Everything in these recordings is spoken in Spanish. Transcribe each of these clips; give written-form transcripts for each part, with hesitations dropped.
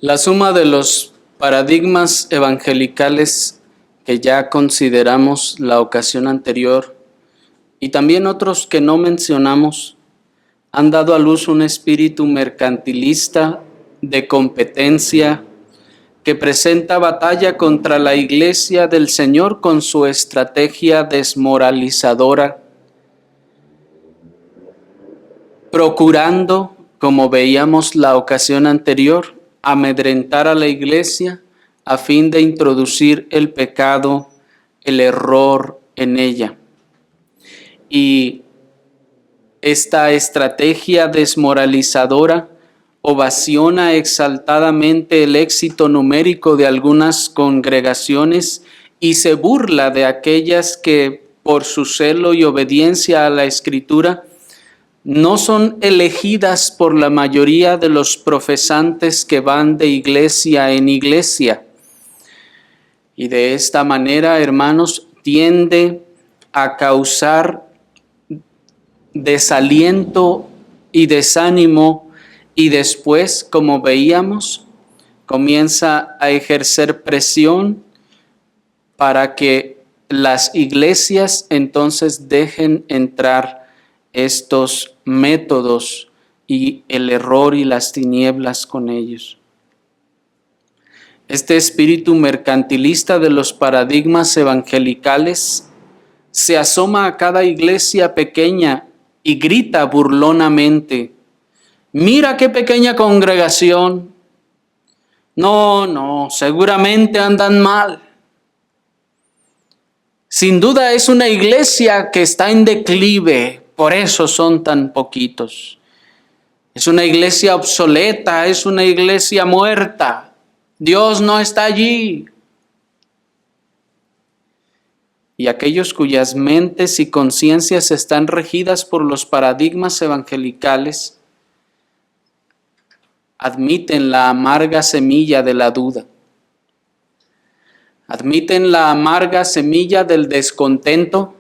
La suma de los paradigmas evangelicales que ya consideramos la ocasión anterior y también otros que no mencionamos han dado a luz un espíritu mercantilista de competencia que presenta batalla contra la Iglesia del Señor con su estrategia desmoralizadora, procurando, como veíamos la ocasión anterior, amedrentar a la Iglesia a fin de introducir el pecado, el error en ella. Y esta estrategia desmoralizadora ovaciona exaltadamente el éxito numérico de algunas congregaciones y se burla de aquellas que, por su celo y obediencia a la Escritura, no son elegidas por la mayoría de los profesantes que van de iglesia en iglesia. Y de esta manera, hermanos, tiende a causar desaliento y desánimo, y después, como veíamos, comienza a ejercer presión para que las iglesias entonces dejen entrar estos métodos y el error y las tinieblas con ellos. Este espíritu mercantilista de los paradigmas evangelicales se asoma a cada iglesia pequeña y grita burlonamente: mira qué pequeña congregación. No, seguramente andan mal. Sin duda es una iglesia que está en declive, por eso son tan poquitos. Es una iglesia obsoleta, es una iglesia muerta. Dios no está allí. Y aquellos cuyas mentes y conciencias están regidas por los paradigmas evangelicales admiten la amarga semilla de la duda. Admiten la amarga semilla del descontento,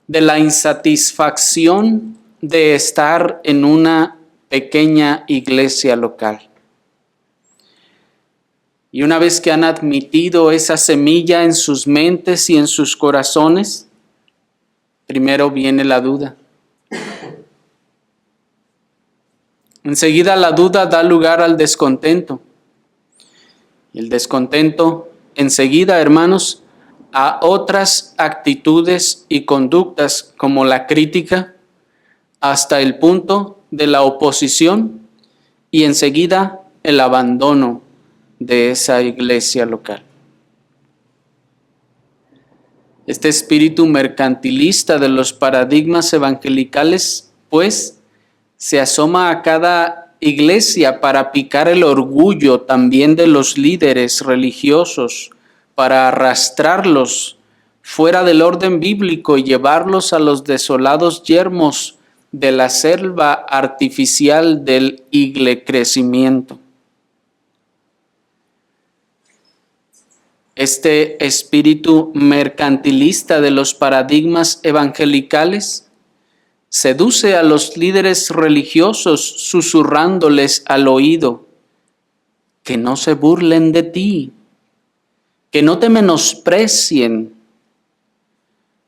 de la insatisfacción de estar en una pequeña iglesia local. Y una vez que han admitido esa semilla en sus mentes y en sus corazones, primero viene la duda. Enseguida la duda da lugar al descontento. Y el descontento, enseguida, hermanos, a otras actitudes y conductas como la crítica, hasta el punto de la oposición y enseguida el abandono de esa iglesia local. Este espíritu mercantilista de los paradigmas evangelicales, pues, se asoma a cada iglesia para picar el orgullo también de los líderes religiosos, para arrastrarlos fuera del orden bíblico y llevarlos a los desolados yermos de la selva artificial del iglecrecimiento. Este espíritu mercantilista de los paradigmas evangelicales seduce a los líderes religiosos susurrándoles al oído que no se burlen de ti, que no te menosprecien.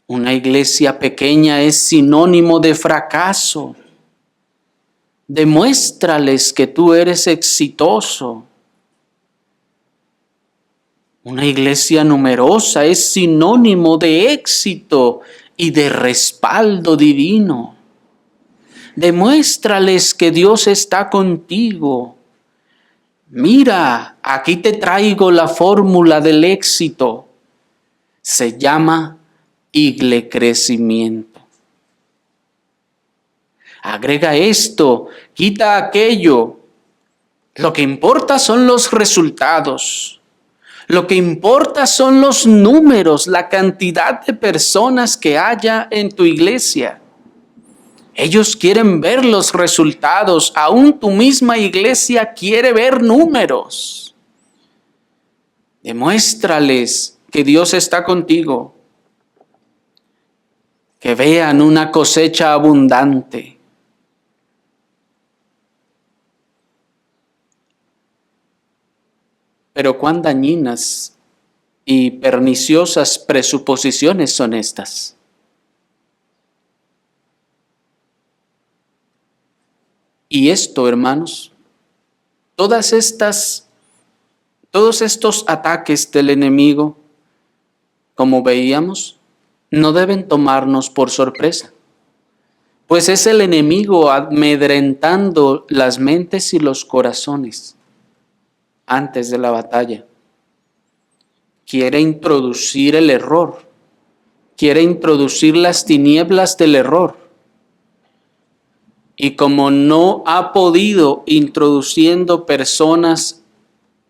Una iglesia pequeña es sinónimo de fracaso. Demuéstrales que tú eres exitoso. Una iglesia numerosa es sinónimo de éxito y de respaldo divino. Demuéstrales que Dios está contigo. Mira, aquí te traigo la fórmula del éxito. Se llama iglecrecimiento. Agrega esto, quita aquello. Lo que importa son los resultados. Lo que importa son los números, la cantidad de personas que haya en tu iglesia. Ellos quieren ver los resultados, aún tu misma iglesia quiere ver números. Demuéstrales que Dios está contigo, que vean una cosecha abundante. Pero cuán dañinas y perniciosas presuposiciones son estas. Y esto, hermanos, todos estos ataques del enemigo, como veíamos, no deben tomarnos por sorpresa, pues es el enemigo amedrentando las mentes y los corazones antes de la batalla. Quiere introducir el error, quiere introducir las tinieblas del error. Y como no ha podido introduciendo personas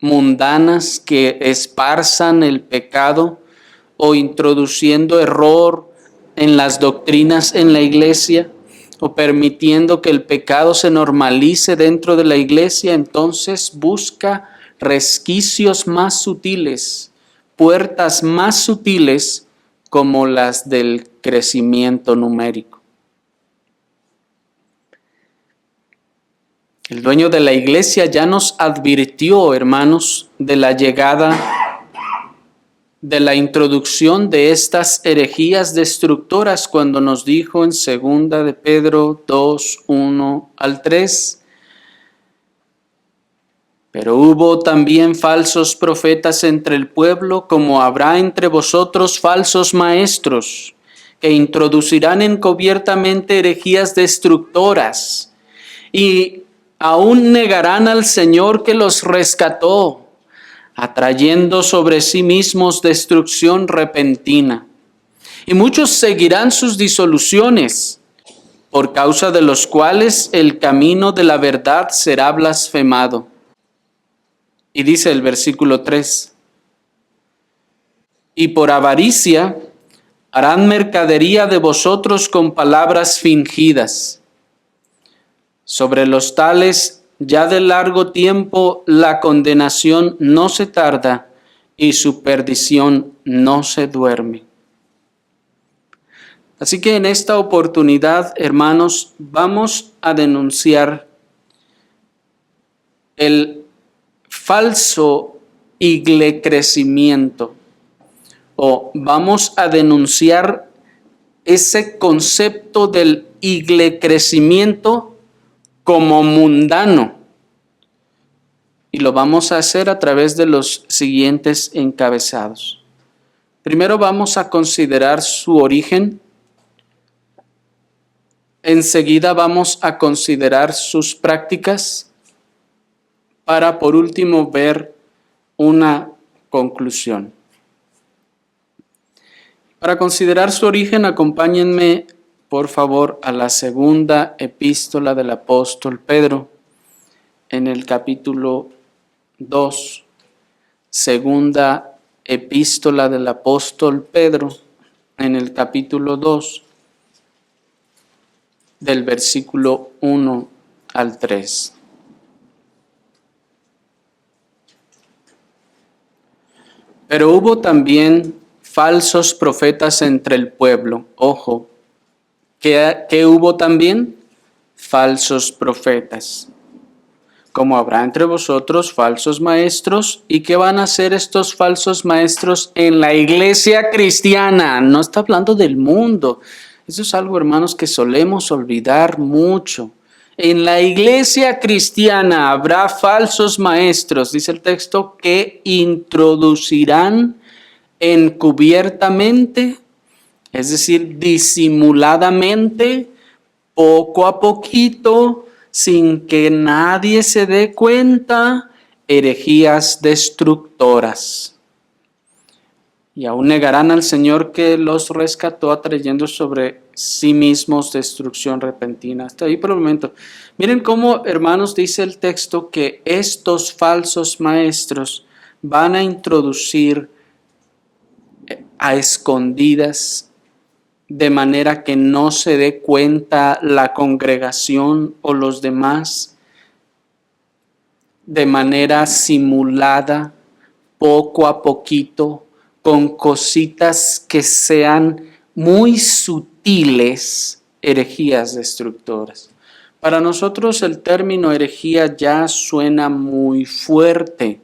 mundanas que esparzan el pecado o introduciendo error en las doctrinas en la iglesia o permitiendo que el pecado se normalice dentro de la iglesia, entonces busca resquicios más sutiles, puertas más sutiles como las del crecimiento numérico. El dueño de la iglesia ya nos advirtió, hermanos, de la llegada, de la introducción de estas herejías destructoras cuando nos dijo en 2 de Pedro 2, 1 al 3. Pero hubo también falsos profetas entre el pueblo, como habrá entre vosotros falsos maestros, que introducirán encubiertamente herejías destructoras y aún negarán al Señor que los rescató, atrayendo sobre sí mismos destrucción repentina. Y muchos seguirán sus disoluciones, por causa de los cuales el camino de la verdad será blasfemado. Y dice el versículo 3, y por avaricia harán mercadería de vosotros con palabras fingidas. Sobre los tales, ya de largo tiempo, la condenación no se tarda y su perdición no se duerme. Así que en esta oportunidad, hermanos, vamos a denunciar el falso iglecrecimiento, o vamos a denunciar ese concepto del iglecrecimiento como mundano. Y lo vamos a hacer a través de los siguientes encabezados. Primero vamos a considerar su origen. Enseguida vamos a considerar sus prácticas para por último ver una conclusión. Para considerar su origen, acompáñenme por favor a la segunda epístola del apóstol Pedro en el capítulo 2. Segunda epístola del apóstol Pedro en el capítulo 2 del versículo 1 al 3. Pero hubo también falsos profetas entre el pueblo. Ojo, ¿qué hubo también? Falsos profetas. Como habrá entre vosotros falsos maestros. ¿Y qué van a hacer estos falsos maestros en la iglesia cristiana? No está hablando del mundo. Eso es algo, hermanos, que solemos olvidar mucho. En la iglesia cristiana habrá falsos maestros, dice el texto, que introducirán encubiertamente, es decir, disimuladamente, poco a poquito, sin que nadie se dé cuenta, herejías destructoras. Y aún negarán al Señor que los rescató, atrayendo sobre sí mismos destrucción repentina. Hasta ahí por el momento. Miren cómo, hermanos, dice el texto que estos falsos maestros van a introducir a escondidas, de manera que no se dé cuenta la congregación o los demás, de manera simulada, poco a poquito, con cositas que sean muy sutiles, herejías destructoras. Para nosotros el término herejía ya suena muy fuerte.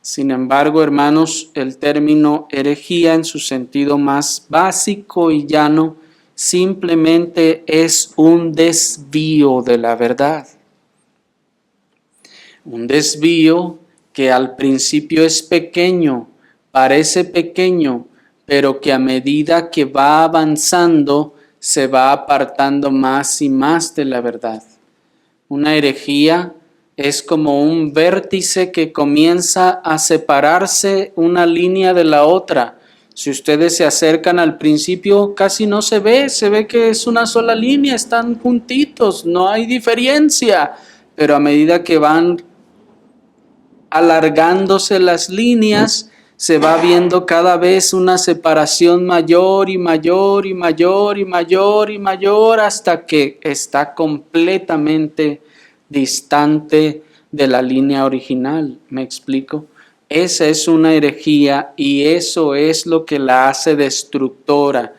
Sin embargo, hermanos, el término herejía en su sentido más básico y llano simplemente es un desvío de la verdad. Un desvío que al principio es pequeño, parece pequeño, pero que a medida que va avanzando se va apartando más y más de la verdad. Una herejía es como un vértice que comienza a separarse una línea de la otra. Si ustedes se acercan al principio casi no se ve que es una sola línea, están juntitos, no hay diferencia, pero a medida que van alargándose las líneas, se va viendo cada vez una separación mayor y mayor y mayor y mayor y mayor hasta que está completamente distante de la línea original. ¿Me explico? Esa es una herejía y eso es lo que la hace destructora.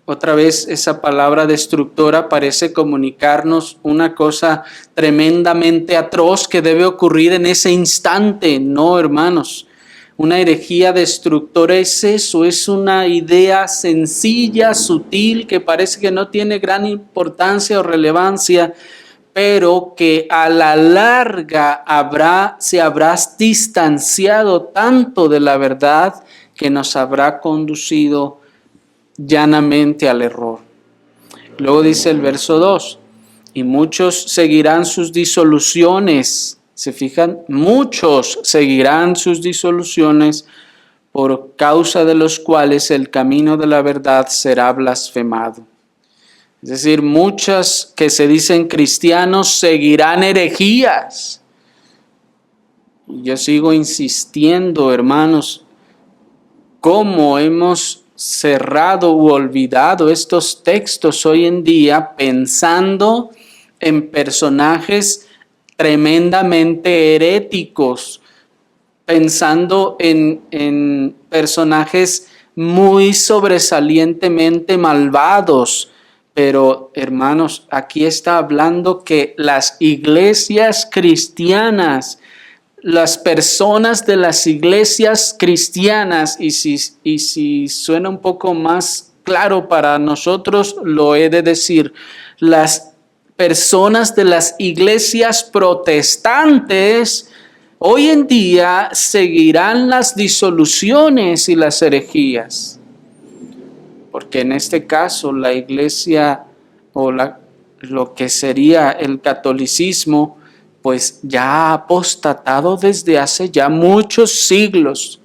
Otra vez esa palabra destructora parece comunicarnos una cosa tremendamente atroz que debe ocurrir en ese instante. No, hermanos. Una herejía destructora es eso, es una idea sencilla, sutil, que parece que no tiene gran importancia o relevancia, pero que a la larga se habrá distanciado tanto de la verdad que nos habrá conducido llanamente al error. Luego dice el verso 2, y muchos seguirán sus disoluciones. ¿Se fijan? Muchos seguirán sus disoluciones por causa de los cuales el camino de la verdad será blasfemado. Es decir, muchos que se dicen cristianos seguirán herejías. Yo sigo insistiendo, hermanos, cómo hemos cerrado u olvidado estos textos hoy en día pensando en personajes tremendamente heréticos, pensando en personajes muy sobresalientemente malvados. Pero, hermanos, aquí está hablando que las iglesias cristianas, las personas de las iglesias cristianas, y si suena un poco más claro para nosotros, lo he de decir, las personas de las iglesias protestantes hoy en día seguirán las disoluciones y las herejías, porque en este caso la iglesia o lo que sería el catolicismo pues ya ha apostatado desde hace ya muchos siglos.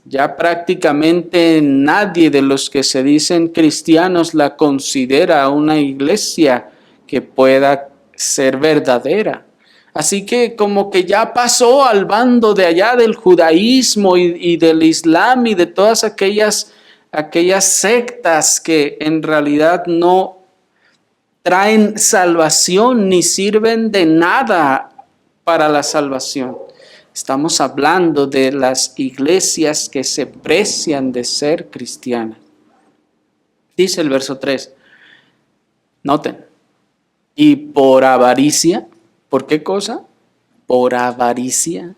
Ya prácticamente nadie de los que se dicen cristianos la considera una iglesia que pueda ser verdadera. Así que como que ya pasó al bando de allá del judaísmo y del islam y de todas aquellas sectas que en realidad no traen salvación ni sirven de nada para la salvación. Estamos hablando de las iglesias que se precian de ser cristianas. Dice el verso 3, noten, y por avaricia, ¿por qué cosa? Por avaricia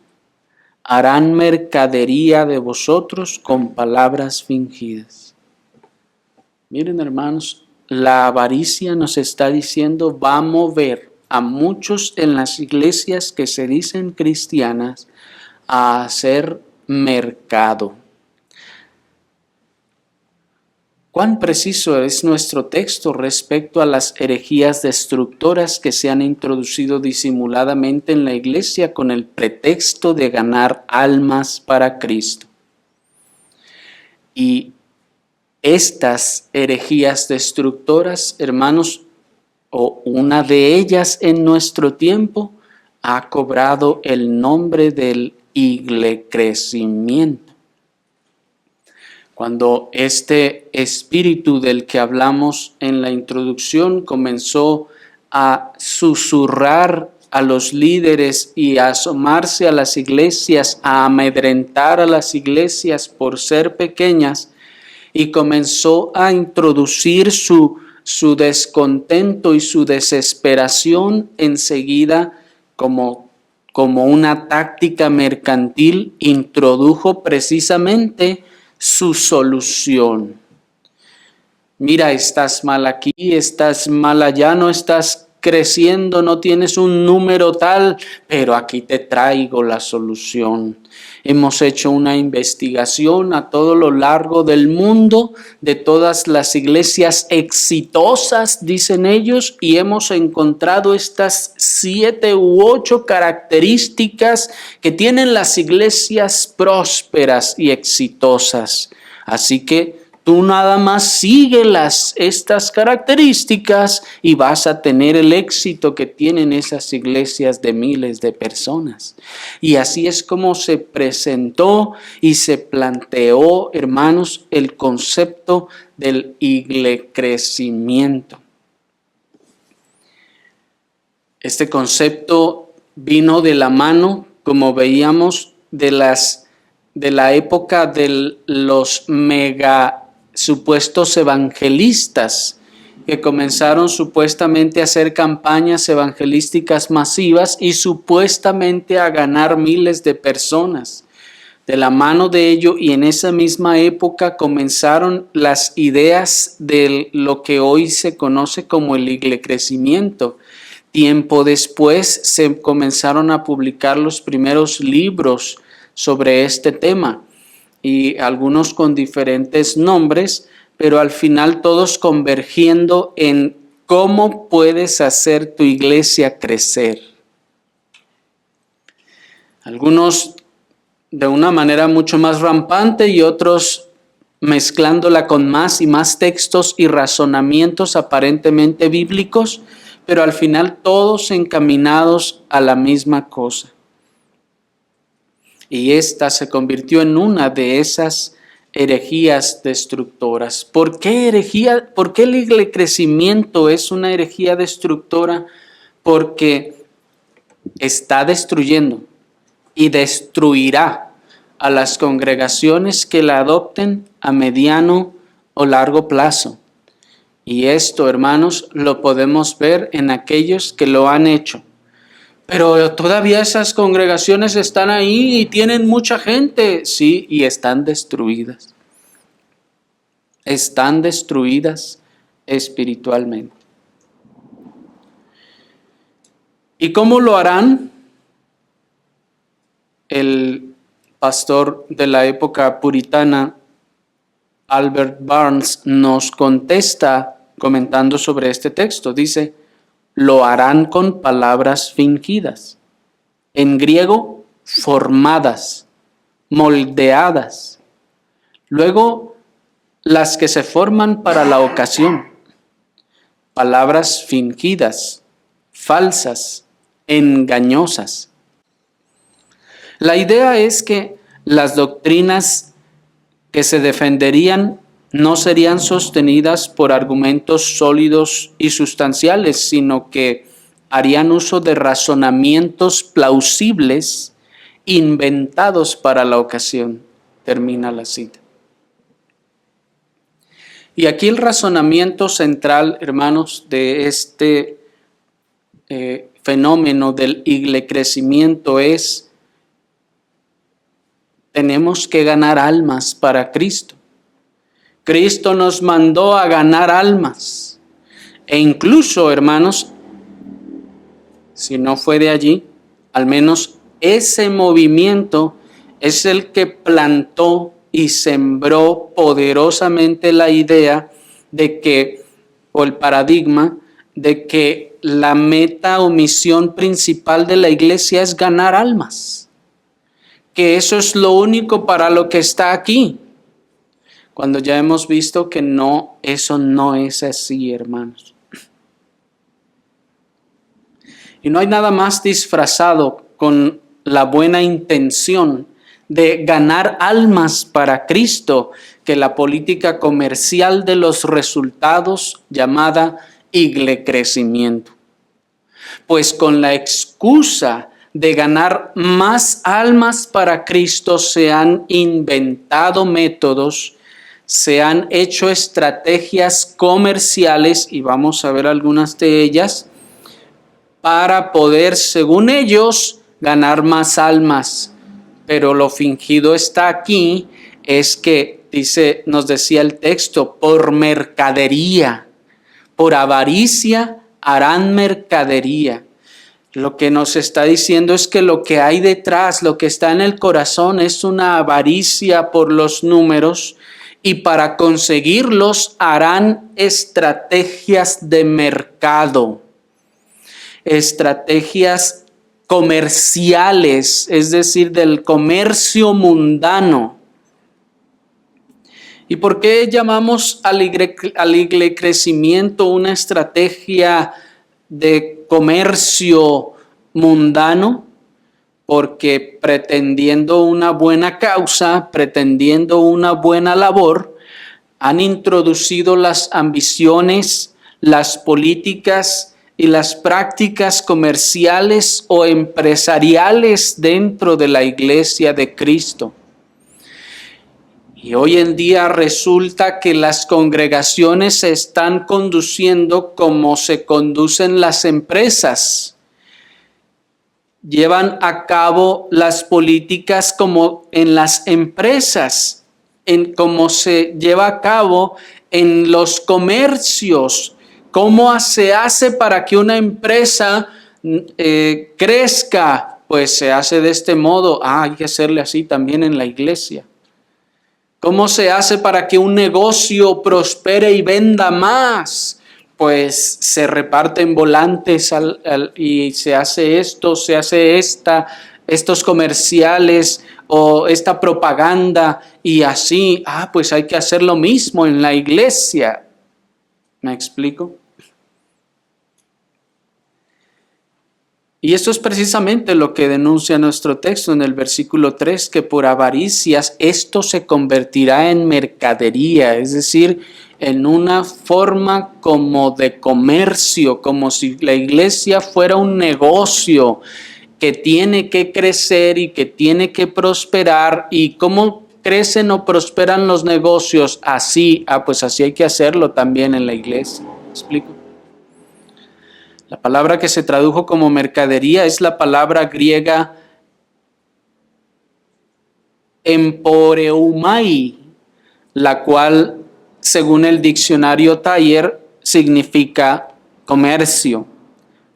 harán mercadería de vosotros con palabras fingidas. Miren, hermanos, la avaricia nos está diciendo va a mover a muchos en las iglesias que se dicen cristianas a hacer mercado. ¿Cuán preciso es nuestro texto respecto a las herejías destructoras que se han introducido disimuladamente en la iglesia con el pretexto de ganar almas para Cristo? Y estas herejías destructoras, hermanos, o una de ellas en nuestro tiempo, ha cobrado el nombre del iglecrecimiento. Cuando este espíritu del que hablamos en la introducción comenzó a susurrar a los líderes y a asomarse a las iglesias, a amedrentar a las iglesias por ser pequeñas, y comenzó a introducir su descontento y su desesperación, enseguida, como como una táctica mercantil, introdujo precisamente su solución. Mira, estás mal aquí, estás mal allá, no estás creciendo, no tienes un número tal, pero aquí te traigo la solución. Hemos hecho una investigación a todo lo largo del mundo de todas las iglesias exitosas, dicen ellos, y hemos encontrado estas 7 u 8 características que tienen las iglesias prósperas y exitosas. Así que tú nada más sigue estas características y vas a tener el éxito que tienen esas iglesias de miles de personas. Y así es como se presentó y se planteó, hermanos, el concepto del iglecrecimiento. Este concepto vino de la mano, como veíamos, de la época de los supuestos evangelistas que comenzaron supuestamente a hacer campañas evangelísticas masivas y supuestamente a ganar miles de personas. De la mano de ello, y en esa misma época comenzaron las ideas de lo que hoy se conoce como el iglecrecimiento. Tiempo después se comenzaron a publicar los primeros libros sobre este tema, y algunos con diferentes nombres, pero al final todos convergiendo en cómo puedes hacer tu iglesia crecer. Algunos de una manera mucho más rampante y otros mezclándola con más y más textos y razonamientos aparentemente bíblicos, pero al final todos encaminados a la misma cosa. Y esta se convirtió en una de esas herejías destructoras. ¿Por qué herejía? ¿Por qué el iglecrecimiento es una herejía destructora? Porque está destruyendo y destruirá a las congregaciones que la adopten a mediano o largo plazo. Y esto, hermanos, lo podemos ver en aquellos que lo han hecho. Pero todavía esas congregaciones están ahí y tienen mucha gente. Sí, y están destruidas. Están destruidas espiritualmente. ¿Y cómo lo harán? El pastor de la época puritana, Albert Barnes, nos contesta comentando sobre este texto. Dice: lo harán con palabras fingidas, en griego formadas, moldeadas. Luego, las que se forman para la ocasión, palabras fingidas, falsas, engañosas. La idea es que las doctrinas que se defenderían no serían sostenidas por argumentos sólidos y sustanciales, sino que harían uso de razonamientos plausibles inventados para la ocasión. Termina la cita. Y aquí el razonamiento central, hermanos, de este fenómeno del iglecrecimiento es: tenemos que ganar almas para Cristo. Cristo nos mandó a ganar almas. E incluso, hermanos, si no fue de allí, al menos ese movimiento es el que plantó y sembró poderosamente la idea de que, o el paradigma, de que la meta o misión principal de la iglesia es ganar almas. Que eso es lo único para lo que está aquí. Cuando ya hemos visto que no, eso no es así, hermanos. Y no hay nada más disfrazado con la buena intención de ganar almas para Cristo que la política comercial de los resultados llamada iglecrecimiento. Pues con la excusa de ganar más almas para Cristo se han inventado métodos, se han hecho estrategias comerciales, y vamos a ver algunas de ellas, para poder, según ellos, ganar más almas, pero lo fingido está aquí, es que nos decía el texto, por mercadería, por avaricia harán mercadería. Lo que nos está diciendo es que lo que hay detrás, lo que está en el corazón es una avaricia por los números, y para conseguirlos harán estrategias de mercado, estrategias comerciales, es decir, del comercio mundano. ¿Y por qué llamamos al crecimiento una estrategia de comercio mundano? Porque pretendiendo una buena causa, pretendiendo una buena labor, han introducido las ambiciones, las políticas y las prácticas comerciales o empresariales dentro de la Iglesia de Cristo. Y hoy en día resulta que las congregaciones se están conduciendo como se conducen las empresas. Llevan a cabo las políticas como en las empresas, como se lleva a cabo en los comercios. ¿Cómo se hace para que una empresa crezca? Pues se hace de este modo. Hay que hacerle así también en la iglesia. ¿Cómo se hace para que un negocio prospere y venda más? Pues se reparten volantes y se hace esto, se hace estos comerciales o esta propaganda y así. Pues hay que hacer lo mismo en la iglesia. ¿Me explico? Y esto es precisamente lo que denuncia nuestro texto en el versículo 3, que por avaricias esto se convertirá en mercadería, es decir, en una forma como de comercio, como si la iglesia fuera un negocio que tiene que crecer y que tiene que prosperar. ¿Y cómo crecen o prosperan los negocios? Así, pues así hay que hacerlo también en la iglesia. ¿Me explico? La palabra que se tradujo como mercadería es la palabra griega emporeumai, la cual, según el diccionario Thayer, significa comercio,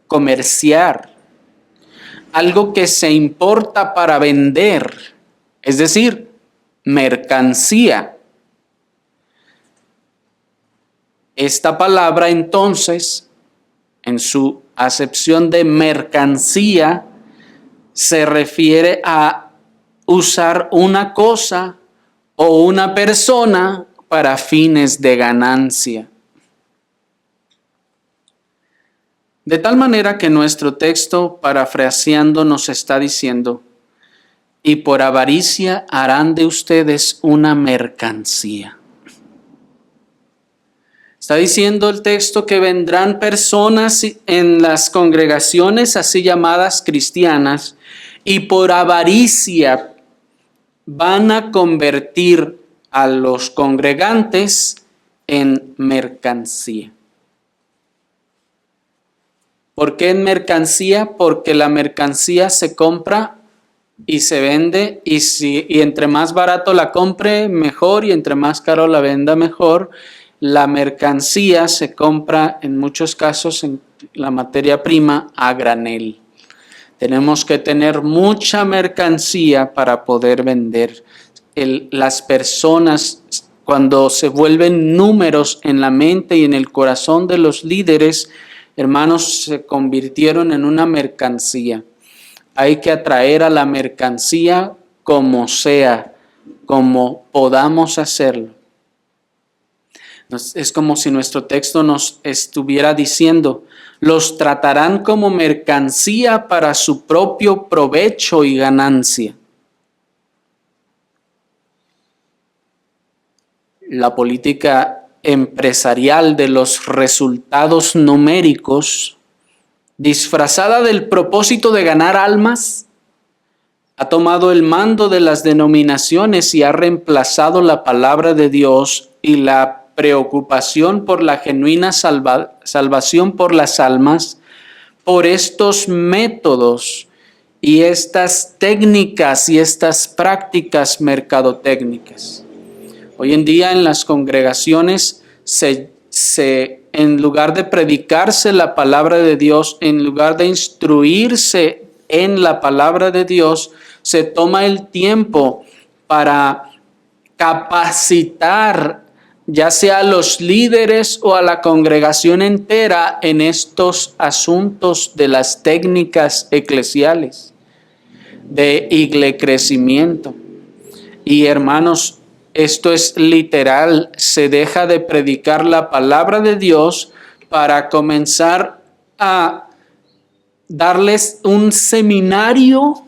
comerciar, algo que se importa para vender, es decir, mercancía. Esta palabra entonces, en su acepción de mercancía, se refiere a usar una cosa o una persona para fines de ganancia. De tal manera que nuestro texto, parafraseando, nos está diciendo: y por avaricia harán de ustedes una mercancía. Está diciendo el texto que vendrán personas en las congregaciones así llamadas cristianas y por avaricia van a convertir a los congregantes en mercancía. ¿Por qué en mercancía? Porque la mercancía se compra y se vende, y entre más barato la compre, mejor, y entre más caro la venda, mejor. La mercancía se compra en muchos casos en la materia prima a granel. Tenemos que tener mucha mercancía para poder vender. Las personas, cuando se vuelven números en la mente y en el corazón de los líderes, hermanos, se convirtieron en una mercancía. Hay que atraer a la mercancía como sea, como podamos hacerlo. Es como si nuestro texto nos estuviera diciendo: los tratarán como mercancía para su propio provecho y ganancia. La política empresarial de los resultados numéricos, disfrazada del propósito de ganar almas, ha tomado el mando de las denominaciones y ha reemplazado la palabra de Dios y la preocupación por la genuina salvación por las almas por estos métodos y estas técnicas y estas prácticas mercadotécnicas. Hoy en día en las congregaciones en lugar de predicarse la palabra de Dios, en lugar de instruirse en la palabra de Dios, se toma el tiempo para capacitar ya sea a los líderes o a la congregación entera en estos asuntos de las técnicas eclesiales, de iglecrecimiento. Y hermanos, esto es literal, se deja de predicar la palabra de Dios para comenzar a darles un seminario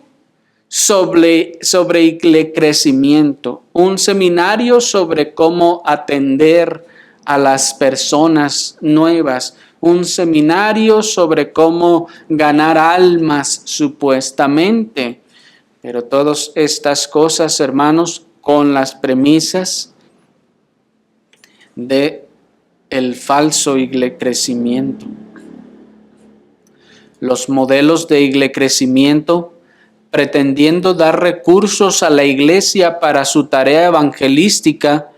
sobre iglecrecimiento, un seminario sobre cómo atender a las personas nuevas, un seminario sobre cómo ganar almas supuestamente. Pero todas estas cosas, hermanos, con las premisas de el falso iglecrecimiento. Los modelos de iglecrecimiento pretendiendo dar recursos a la iglesia para su tarea evangelística,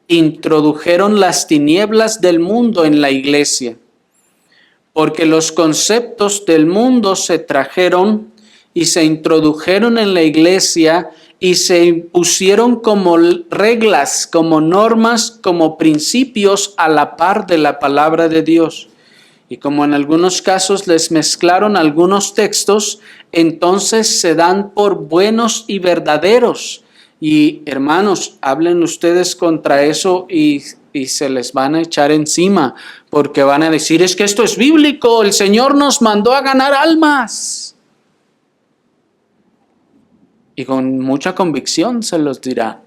introdujeron las tinieblas del mundo en la iglesia, porque los conceptos del mundo se trajeron y se introdujeron en la iglesia y se impusieron como reglas, como normas, como principios a la par de la palabra de Dios. Y como en algunos casos les mezclaron algunos textos, entonces se dan por buenos y verdaderos. Y hermanos, hablen ustedes contra eso y se les van a echar encima, porque van a decir, es que esto es bíblico, el Señor nos mandó a ganar almas. Y con mucha convicción se los dirá.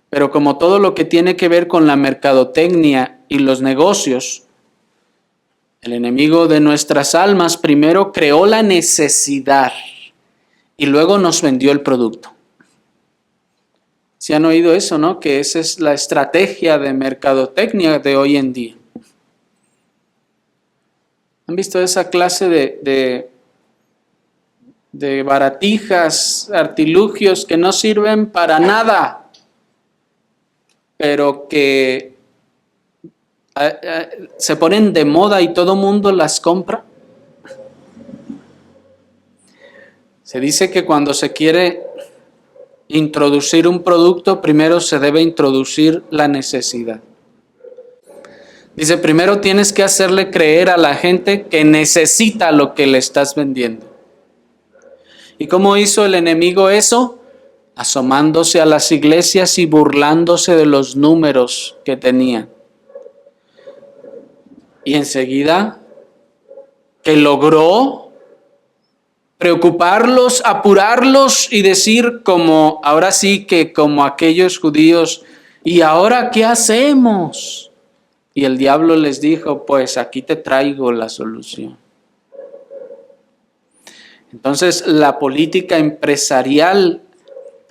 Pero como todo lo que tiene que ver con la mercadotecnia y los negocios, el enemigo de nuestras almas primero creó la necesidad y luego nos vendió el producto. ¿Sí han oído eso, no? Que esa es la estrategia de mercadotecnia de hoy en día. ¿Han visto esa clase de baratijas, artilugios que no sirven para nada, pero que se ponen de moda y todo mundo las compra? Se dice que cuando se quiere introducir un producto, primero se debe introducir la necesidad. Dice, primero tienes que hacerle creer a la gente que necesita lo que le estás vendiendo. ¿Y cómo hizo el enemigo eso? Asomándose a las iglesias y burlándose de los números que tenían. Y enseguida que logró preocuparlos, apurarlos y decir como, ahora sí que como aquellos judíos, ¿y ahora qué hacemos? Y el diablo les dijo, pues aquí te traigo la solución. Entonces la política empresarial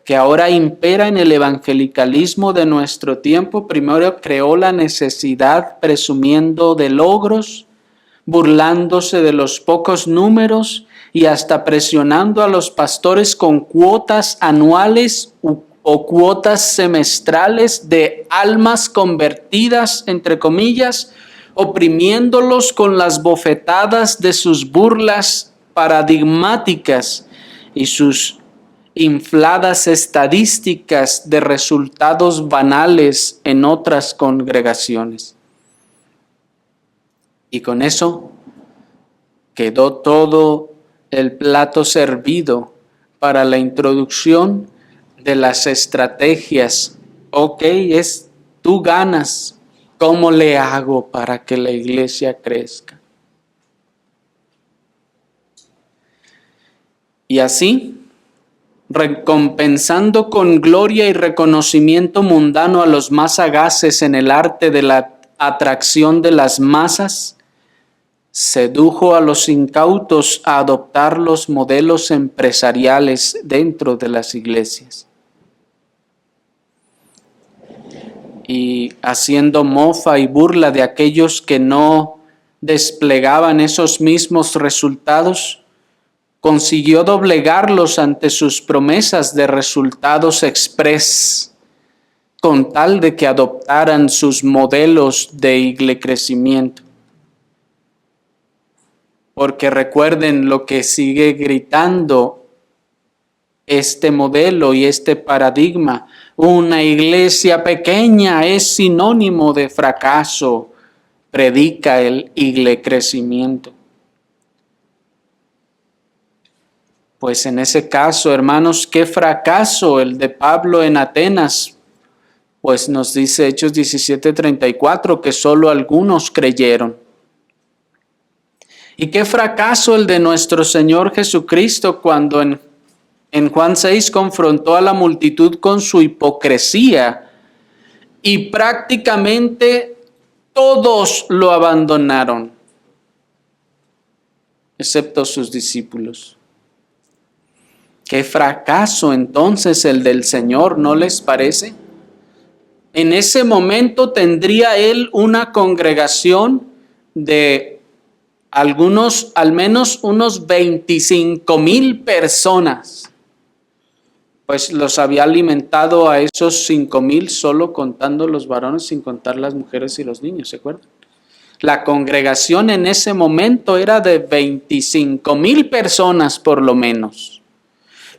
que ahora impera en el evangelicalismo de nuestro tiempo, primero creó la necesidad presumiendo de logros, burlándose de los pocos números y hasta presionando a los pastores con cuotas anuales o cuotas semestrales de almas convertidas, entre comillas, oprimiéndolos con las bofetadas de sus burlas paradigmáticas y sus infladas estadísticas de resultados banales en otras congregaciones. Y con eso quedó todo el plato servido para la introducción de las estrategias. Ok, tú ganas. ¿Cómo le hago para que la iglesia crezca? Y así, recompensando con gloria y reconocimiento mundano a los más sagaces en el arte de la atracción de las masas, sedujo a los incautos a adoptar los modelos empresariales dentro de las iglesias. Y haciendo mofa y burla de aquellos que no desplegaban esos mismos resultados, consiguió doblegarlos ante sus promesas de resultados express, con tal de que adoptaran sus modelos de crecimiento. Porque recuerden lo que sigue gritando este modelo y este paradigma: una iglesia pequeña es sinónimo de fracaso, predica el crecimiento. Pues en ese caso, hermanos, qué fracaso el de Pablo en Atenas. Pues nos dice Hechos 17:34 que solo algunos creyeron. Y qué fracaso el de nuestro Señor Jesucristo cuando en Juan 6 confrontó a la multitud con su hipocresía y prácticamente todos lo abandonaron, excepto sus discípulos. Qué fracaso entonces el del Señor, ¿no les parece? En ese momento tendría él una congregación de algunos, al menos unos 25,000 personas. Pues los había alimentado a esos 5,000 solo contando los varones, sin contar las mujeres y los niños, ¿se acuerdan? La congregación en ese momento era de 25,000 personas por lo menos.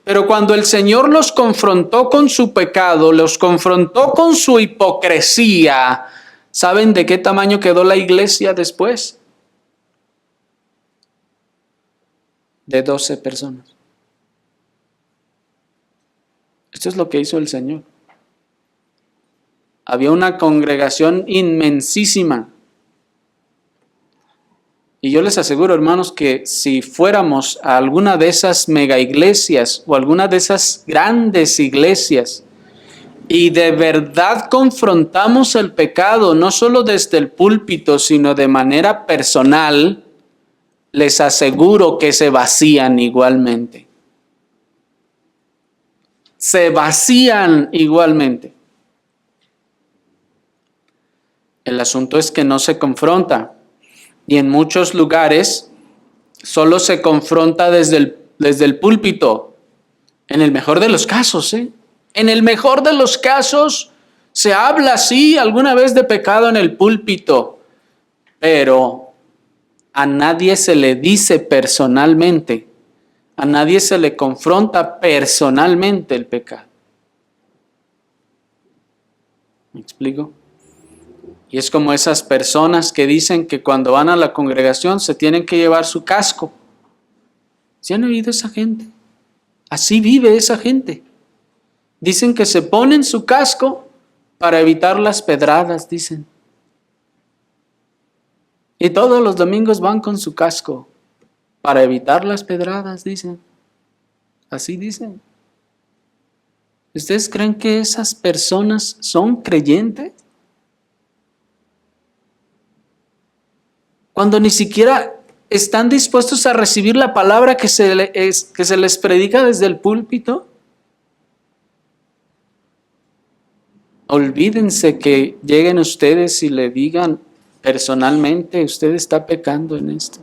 Pero cuando el Señor los confrontó con su pecado, los confrontó con su hipocresía, ¿saben de qué tamaño quedó la iglesia después? De 12 personas. Esto es lo que hizo el Señor. Había una congregación inmensísima. Y yo les aseguro, hermanos, que si fuéramos a alguna de esas mega iglesias o alguna de esas grandes iglesias y de verdad confrontamos el pecado, no solo desde el púlpito, sino de manera personal, les aseguro que se vacían igualmente. Se vacían igualmente. El asunto es que no se confronta. Y en muchos lugares solo se confronta desde el púlpito. En el mejor de los casos, En el mejor de los casos se habla, sí, alguna vez de pecado en el púlpito, pero a nadie se le dice personalmente, a nadie se le confronta personalmente el pecado. ¿Me explico? Y es como esas personas que dicen que cuando van a la congregación se tienen que llevar su casco. ¿Sí han oído esa gente? Así vive esa gente. Dicen que se ponen su casco para evitar las pedradas, dicen. Y todos los domingos van con su casco para evitar las pedradas, dicen. Así dicen. ¿Ustedes creen que esas personas son creyentes? Cuando ni siquiera están dispuestos a recibir la palabra que se les predica desde el púlpito. Olvídense que lleguen ustedes y le digan personalmente: usted está pecando en esto.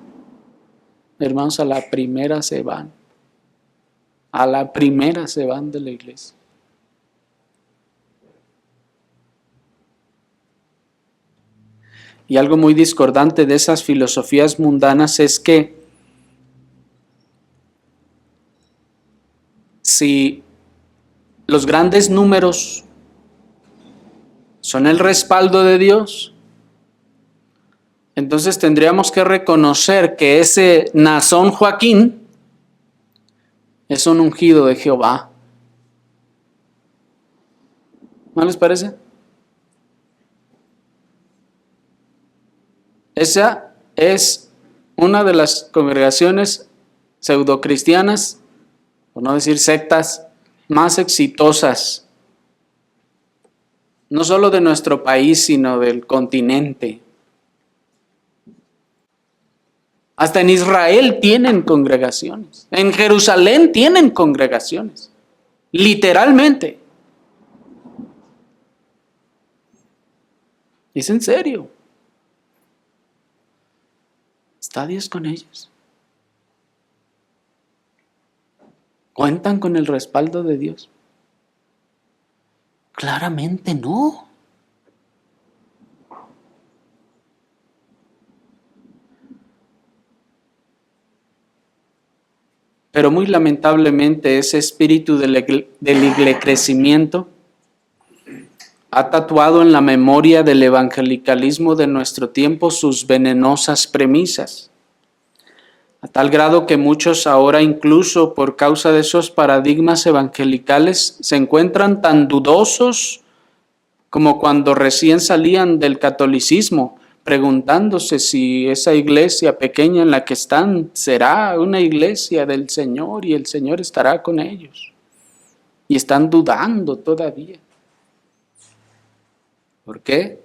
Hermanos, a la primera se van. A la primera se van de la iglesia. Y algo muy discordante de esas filosofías mundanas es que si los grandes números son el respaldo de Dios, entonces tendríamos que reconocer que ese Naasón Joaquín es un ungido de Jehová. ¿No les parece? Esa es una de las congregaciones pseudocristianas, por no decir sectas, más exitosas, no solo de nuestro país, sino del continente. Hasta en Israel tienen congregaciones, en Jerusalén tienen congregaciones, literalmente. Es en serio. ¿Está Dios con ellos? ¿Cuentan con el respaldo de Dios? Claramente no. Pero muy lamentablemente ese espíritu del crecimiento ha tatuado en la memoria del evangelicalismo de nuestro tiempo sus venenosas premisas, a tal grado que muchos ahora, incluso por causa de esos paradigmas evangelicales, se encuentran tan dudosos como cuando recién salían del catolicismo, preguntándose si esa iglesia pequeña en la que están será una iglesia del Señor y el Señor estará con ellos. Y están dudando todavía. ¿Por qué?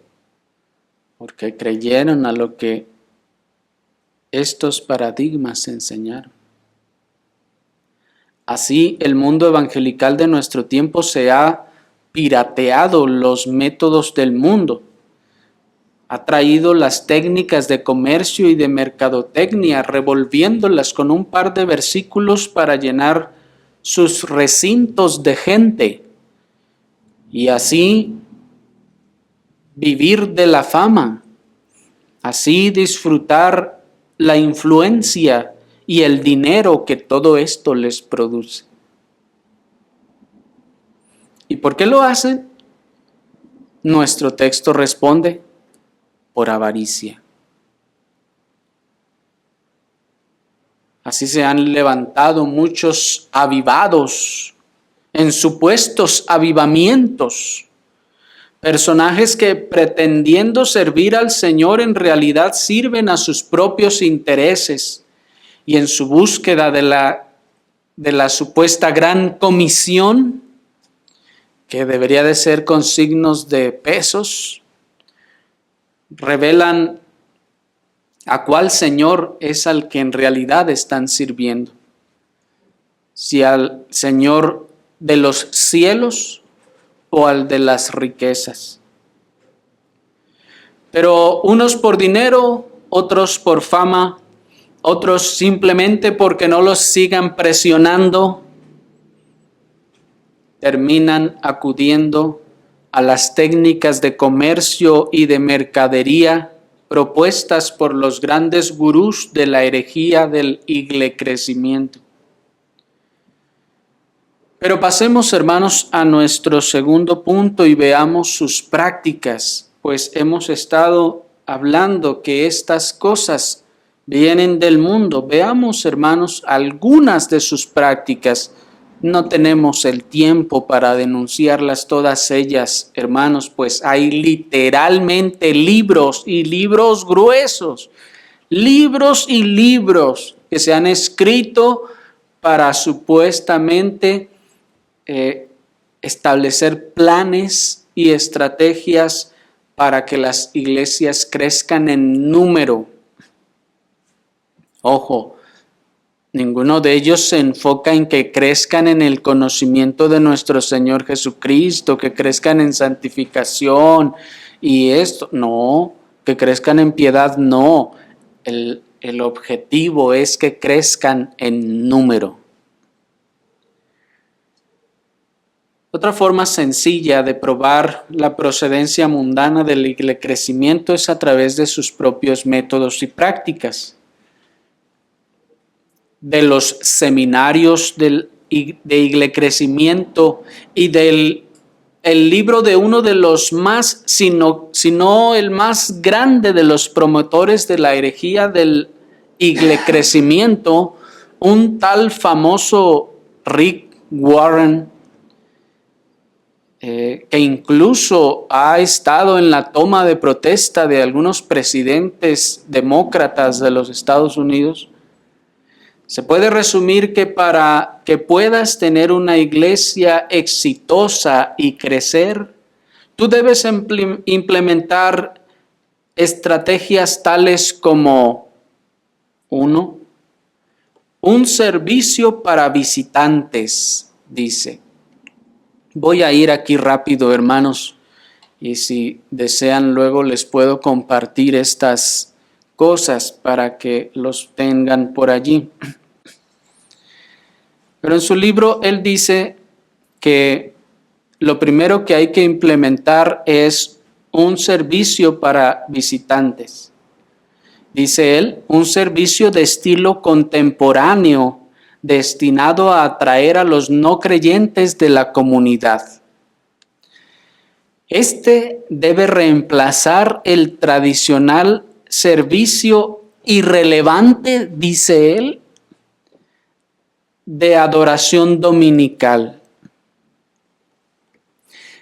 Porque creyeron a lo que estos paradigmas enseñaron. Así, el mundo evangelical de nuestro tiempo se ha pirateado los métodos del mundo. Ha traído las técnicas de comercio y de mercadotecnia, revolviéndolas con un par de versículos para llenar sus recintos de gente y así vivir de la fama, así disfrutar la influencia y el dinero que todo esto les produce. ¿Y por qué lo hacen? Nuestro texto responde: por avaricia. Así se han levantado muchos avivados en supuestos avivamientos, personajes que pretendiendo servir al Señor en realidad sirven a sus propios intereses y en su búsqueda de la supuesta gran comisión, que debería de ser con signos de pesos, revelan a cuál Señor es al que en realidad están sirviendo. Si al Señor de los cielos o al de las riquezas. Pero unos por dinero, otros por fama, otros simplemente porque no los sigan presionando, terminan acudiendo a las técnicas de comercio y de mercadería propuestas por los grandes gurús de la herejía del iglecrecimiento. Pero pasemos, hermanos, a nuestro segundo punto y veamos sus prácticas, pues hemos estado hablando que estas cosas vienen del mundo. Veamos, hermanos, algunas de sus prácticas. No tenemos el tiempo para denunciarlas todas ellas, hermanos, pues hay literalmente libros y libros gruesos, libros y libros que se han escrito para supuestamente establecer planes y estrategias para que las iglesias crezcan en número. Ojo, ninguno de ellos se enfoca en que crezcan en el conocimiento de nuestro Señor Jesucristo, que crezcan en santificación y esto. No, que crezcan en piedad, no. El objetivo es que crezcan en número. Otra forma sencilla de probar la procedencia mundana del crecimiento es a través de sus propios métodos y prácticas. De los seminarios de iglecrecimiento y del libro de uno de los más, sino el más grande de los promotores de la herejía del iglecrecimiento, un tal famoso Rick Warren, que incluso ha estado en la toma de protesta de algunos presidentes demócratas de los Estados Unidos. Se puede resumir que para que puedas tener una iglesia exitosa y crecer, tú debes implementar estrategias tales como: 1. Un servicio para visitantes, dice. Voy a ir aquí rápido, hermanos, y si desean luego les puedo compartir estas cosas para que los tengan por allí. Pero en su libro él dice que lo primero que hay que implementar es un servicio para visitantes. Dice él, un servicio de estilo contemporáneo destinado a atraer a los no creyentes de la comunidad. Este debe reemplazar el tradicional servicio irrelevante, dice él, de adoración dominical.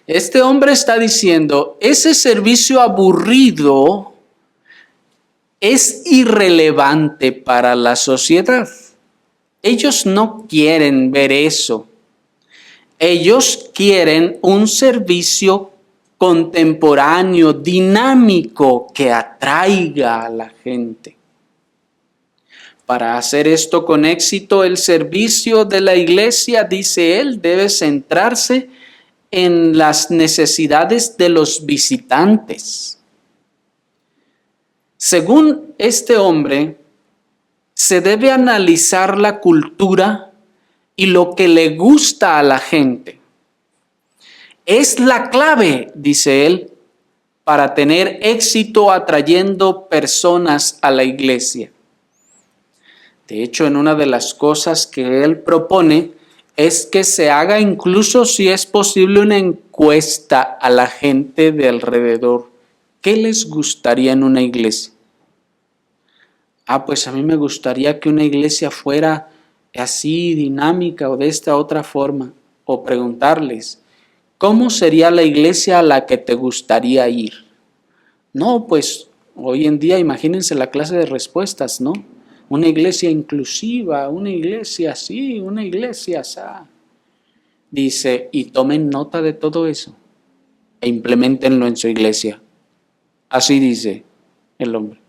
Este hombre está diciendo, ese servicio aburrido es irrelevante para la sociedad. Ellos no quieren ver eso. Ellos quieren un servicio contemporáneo, dinámico, que atraiga a la gente. Para hacer esto con éxito, el servicio de la iglesia, dice él, debe centrarse en las necesidades de los visitantes. Según este hombre, se debe analizar la cultura y lo que le gusta a la gente. Es la clave, dice él, para tener éxito atrayendo personas a la iglesia. De hecho, en una de las cosas que él propone es que se haga, incluso si es posible, una encuesta a la gente de alrededor. ¿Qué les gustaría en una iglesia? Pues a mí me gustaría que una iglesia fuera así, dinámica o de esta otra forma. O preguntarles, ¿cómo sería la iglesia a la que te gustaría ir? No, pues hoy en día imagínense la clase de respuestas, ¿no? Una iglesia inclusiva, una iglesia así, una iglesia así. Dice, y tomen nota de todo eso e implementenlo en su iglesia. Así dice el hombre.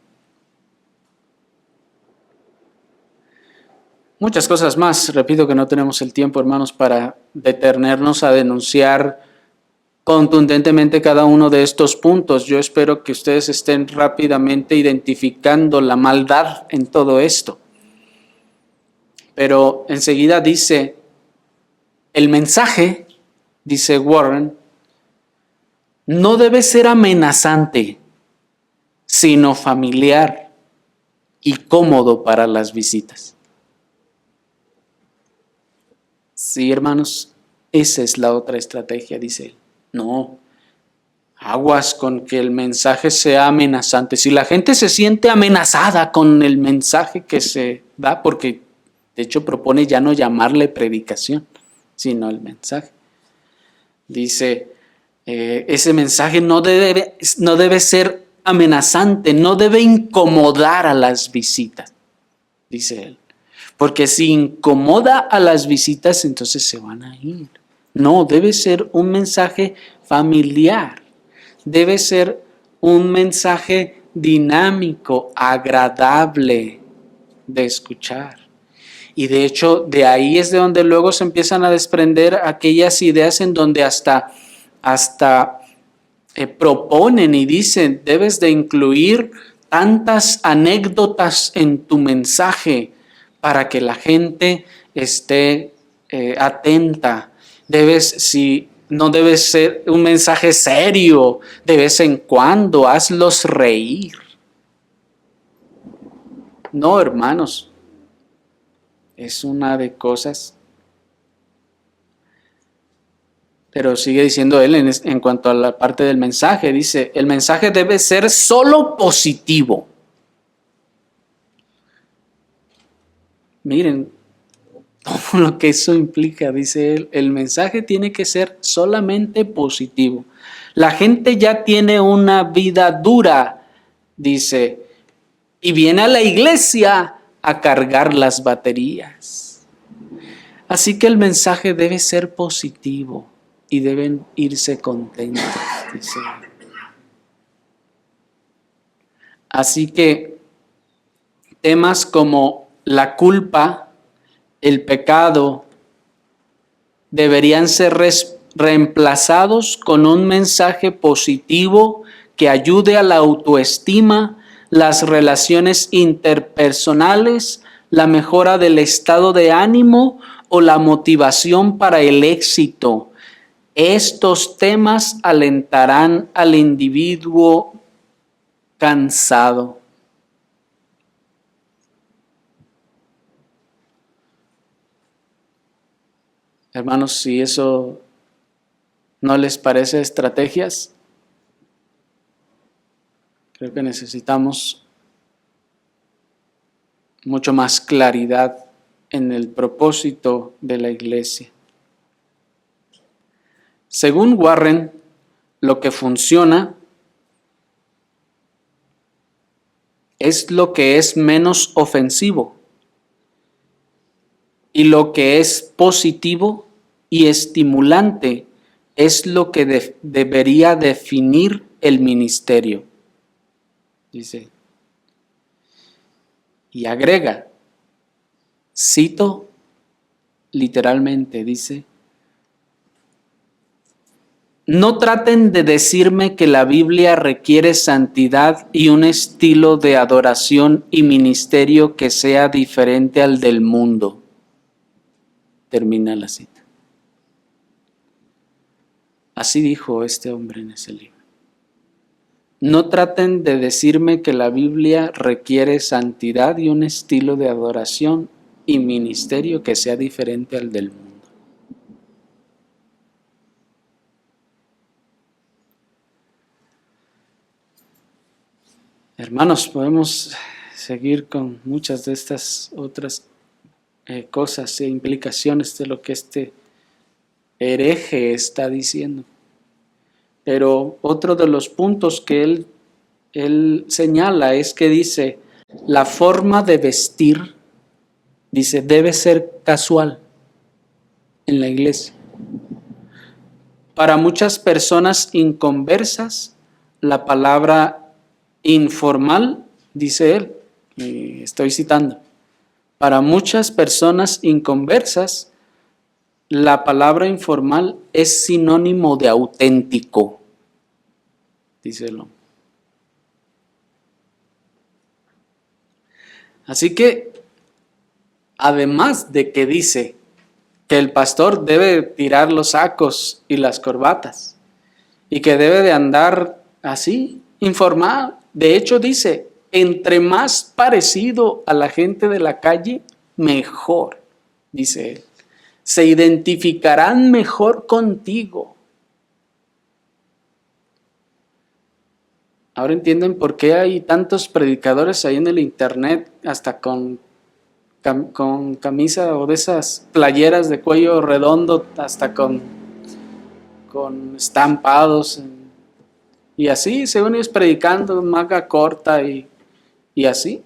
Muchas cosas más. Repito que no tenemos el tiempo, hermanos, para detenernos a denunciar contundentemente cada uno de estos puntos. Yo espero que ustedes estén rápidamente identificando la maldad en todo esto. Pero enseguida dice, el mensaje, dice Warren, no debe ser amenazante, sino familiar y cómodo para las visitas. Sí, hermanos, esa es la otra estrategia, dice él. No, aguas con que el mensaje sea amenazante. Si la gente se siente amenazada con el mensaje que se da, porque de hecho propone ya no llamarle predicación, sino el mensaje. Dice, ese mensaje no debe ser amenazante, no debe incomodar a las visitas, dice él. Porque si incomoda a las visitas, entonces se van a ir. No, debe ser un mensaje familiar. Debe ser un mensaje dinámico, agradable de escuchar. Y de hecho, de ahí es de donde luego se empiezan a desprender aquellas ideas en donde hasta proponen y dicen, debes de incluir tantas anécdotas en tu mensaje para que la gente esté atenta. No debe ser un mensaje serio, de vez en cuando, hazlos reír. No, hermanos, es una de cosas. Pero sigue diciendo él en cuanto a la parte del mensaje, dice, el mensaje debe ser solo positivo. Miren todo lo que eso implica, dice él. El mensaje tiene que ser solamente positivo. La gente ya tiene una vida dura, dice, y viene a la iglesia a cargar las baterías. Así que el mensaje debe ser positivo y deben irse contentos, dice él. Así que temas como la culpa, el pecado, deberían ser reemplazados con un mensaje positivo que ayude a la autoestima, las relaciones interpersonales, la mejora del estado de ánimo o la motivación para el éxito. Estos temas alentarán al individuo cansado. Hermanos, si eso no les parece estrategias, creo que necesitamos mucho más claridad en el propósito de la iglesia. Según Warren, lo que funciona es lo que es menos ofensivo y lo que es positivo y estimulante es lo que debería definir el ministerio. Dice, y agrega, cito literalmente, dice, no traten de decirme que la Biblia requiere santidad y un estilo de adoración y ministerio que sea diferente al del mundo. Termina la cita. Así dijo este hombre en ese libro. No traten de decirme que la Biblia requiere santidad y un estilo de adoración y ministerio que sea diferente al del mundo. Hermanos, podemos seguir con muchas de estas otras cosas e implicaciones de lo que este hereje está diciendo. Pero otro de los puntos que él señala es que dice, la forma de vestir, dice, debe ser casual en la iglesia. Para muchas personas inconversas, la palabra informal, dice él, y estoy citando, para muchas personas inconversas, la palabra informal es sinónimo de auténtico, dice él. Así que, además de que dice que el pastor debe tirar los sacos y las corbatas y que debe de andar así, informal, de hecho dice, entre más parecido a la gente de la calle, mejor, dice él. Se identificarán mejor contigo. Ahora entienden por qué hay tantos predicadores ahí en el internet, hasta con camisa o de esas playeras de cuello redondo, hasta con estampados. Y así, según ellos predicando, manga corta y así.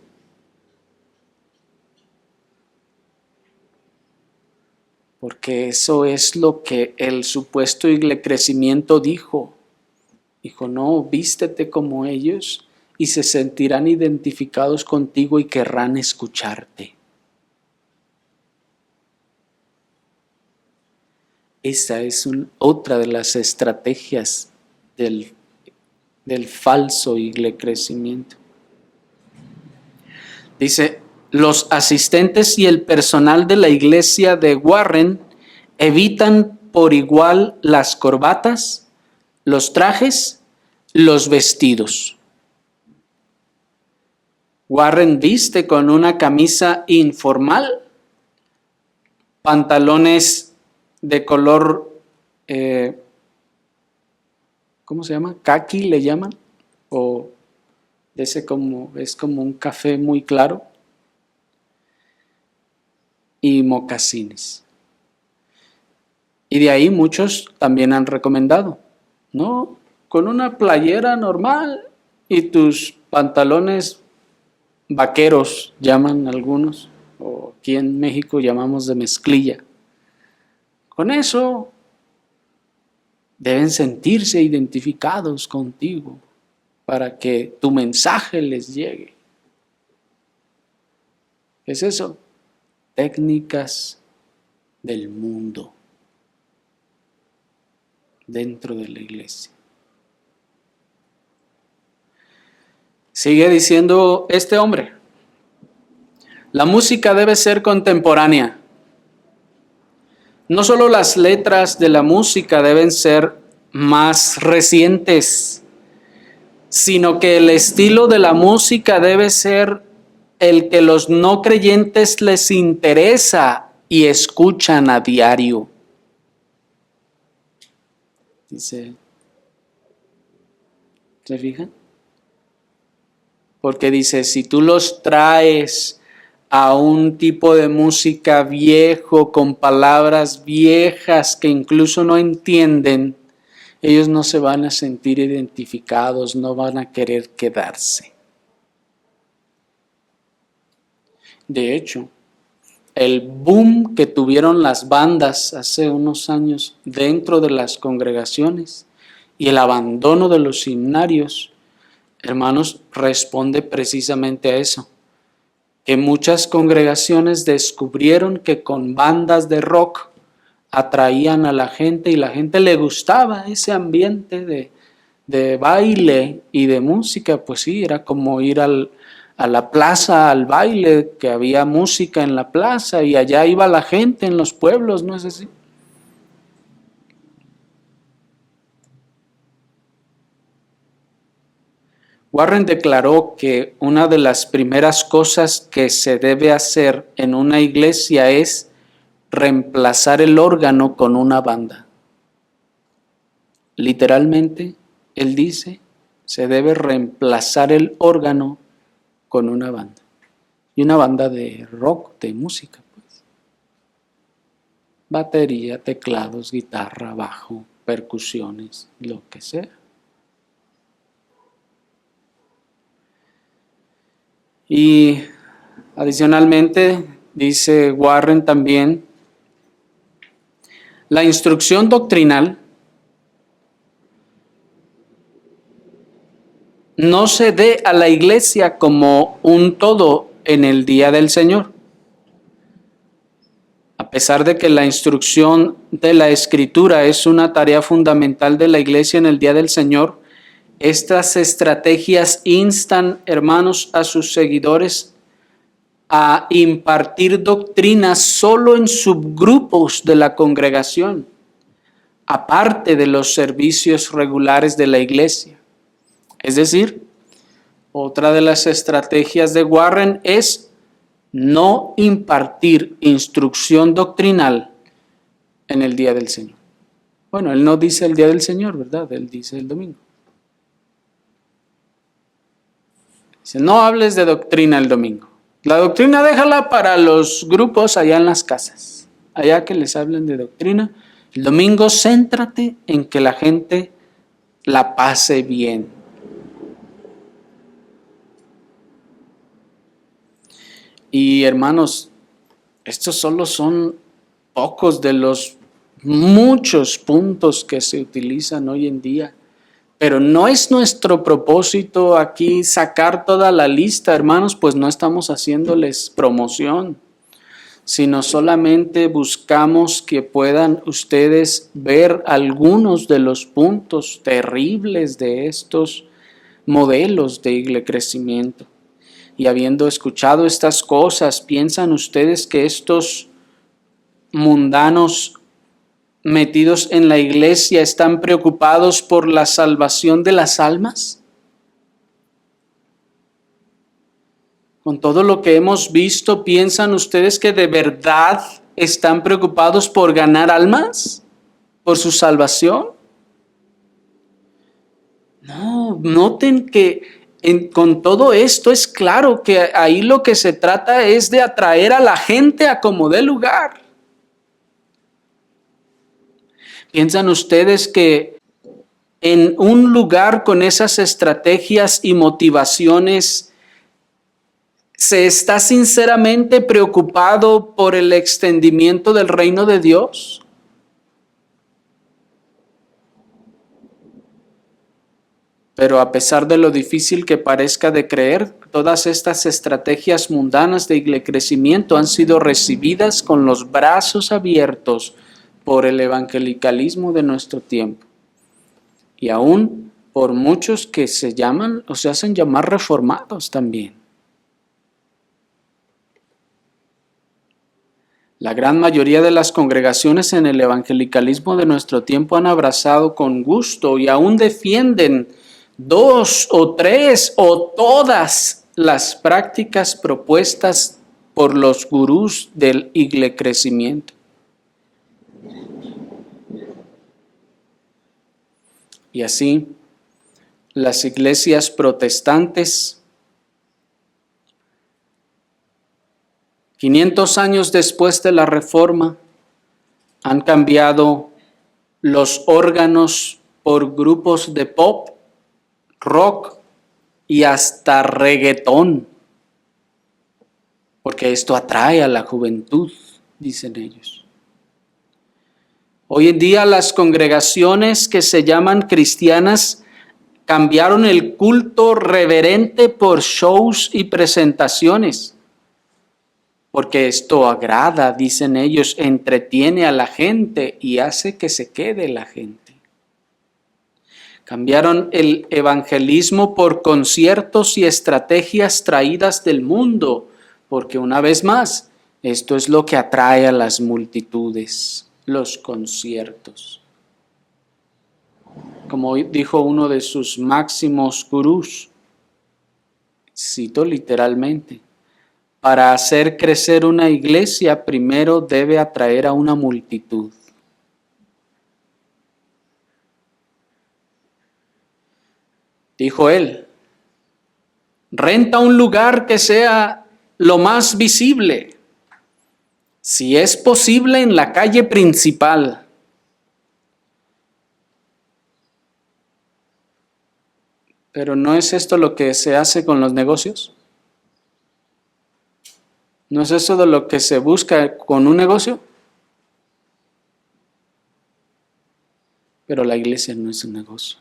Porque eso es lo que el supuesto crecimiento dijo. Dijo, no, vístete como ellos y se sentirán identificados contigo y querrán escucharte. Esa es otra de las estrategias del falso crecimiento. Dice, los asistentes y el personal de la iglesia de Warren evitan por igual las corbatas, los trajes, los vestidos. Warren viste con una camisa informal, pantalones de color, ¿cómo se llama? Caqui le llaman, o ese es como un café muy claro, y mocasines. Y de ahí muchos también han recomendado, ¿no? Con una playera normal y tus pantalones vaqueros, llaman algunos, o aquí en México llamamos de mezclilla. Con eso deben sentirse identificados contigo para que tu mensaje les llegue. ¿Qué es eso? Técnicas del mundo dentro de la iglesia. Sigue diciendo este hombre, la música debe ser contemporánea. No solo las letras de la música deben ser más recientes, sino que el estilo de la música debe ser el que los no creyentes les interesa y escuchan a diario. Dice, ¿se fijan? Porque dice, si tú los traes a un tipo de música viejo, con palabras viejas que incluso no entienden, ellos no se van a sentir identificados, no van a querer quedarse. De hecho, el boom que tuvieron las bandas hace unos años dentro de las congregaciones y el abandono de los himnarios, hermanos, responde precisamente a eso. Que muchas congregaciones descubrieron que con bandas de rock atraían a la gente y la gente le gustaba ese ambiente de baile y de música. Pues sí, era como ir a la plaza, al baile, que había música en la plaza y allá iba la gente en los pueblos, ¿no es así? Warren declaró que una de las primeras cosas que se debe hacer en una iglesia es reemplazar el órgano con una banda. Literalmente, él dice, se debe reemplazar el órgano con una banda. Y una banda de rock, de música, pues. Batería, teclados, guitarra, bajo, percusiones, lo que sea. Y adicionalmente, dice Warren también, la instrucción doctrinal no se dé a la iglesia como un todo en el día del Señor. A pesar de que la instrucción de la Escritura es una tarea fundamental de la iglesia en el día del Señor, estas estrategias instan, hermanos, a sus seguidores a impartir doctrinas solo en subgrupos de la congregación, aparte de los servicios regulares de la iglesia. Es decir, otra de las estrategias de Warren es no impartir instrucción doctrinal en el día del Señor. Bueno, él no dice el día del Señor, ¿verdad? Él dice el domingo. Dice, no hables de doctrina el domingo. La doctrina déjala para los grupos allá en las casas. Allá que les hablen de doctrina. El domingo céntrate en que la gente la pase bien. Y hermanos, estos solo son pocos de los muchos puntos que se utilizan hoy en día. Pero no es nuestro propósito aquí sacar toda la lista, hermanos, pues no estamos haciéndoles promoción, sino solamente buscamos que puedan ustedes ver algunos de los puntos terribles de estos modelos de crecimiento. Y habiendo escuchado estas cosas, ¿piensan ustedes que estos mundanos metidos en la iglesia están preocupados por la salvación de las almas? Con todo lo que hemos visto, ¿piensan ustedes que de verdad están preocupados por ganar almas? ¿Por su salvación? No, noten que con todo esto es claro que ahí lo que se trata es de atraer a la gente a como dé lugar. ¿Piensan ustedes que en un lugar con esas estrategias y motivaciones se está sinceramente preocupado por el extendimiento del reino de Dios? Pero a pesar de lo difícil que parezca de creer, todas estas estrategias mundanas de crecimiento han sido recibidas con los brazos abiertos por el evangelicalismo de nuestro tiempo. Y aún por muchos que se llaman o se hacen llamar reformados también. La gran mayoría de las congregaciones en el evangelicalismo de nuestro tiempo han abrazado con gusto y aún defienden 2 o 3 o todas las prácticas propuestas por los gurús del iglecrecimiento. Y así, las iglesias protestantes, 500 años después de la Reforma, han cambiado los órganos por grupos de pop, rock y hasta reggaetón, porque esto atrae a la juventud, dicen ellos. Hoy en día las congregaciones que se llaman cristianas cambiaron el culto reverente por shows y presentaciones, porque esto agrada, dicen ellos, entretiene a la gente y hace que se quede la gente. Cambiaron el evangelismo por conciertos y estrategias traídas del mundo, porque una vez más, esto es lo que atrae a las multitudes, los conciertos. Como dijo uno de sus máximos gurús, cito literalmente, para hacer crecer una iglesia primero debe atraer a una multitud. Dijo él, renta un lugar que sea lo más visible, si es posible en la calle principal. Pero ¿no es esto lo que se hace con los negocios? ¿No es eso de lo que se busca con un negocio? Pero la iglesia no es un negocio.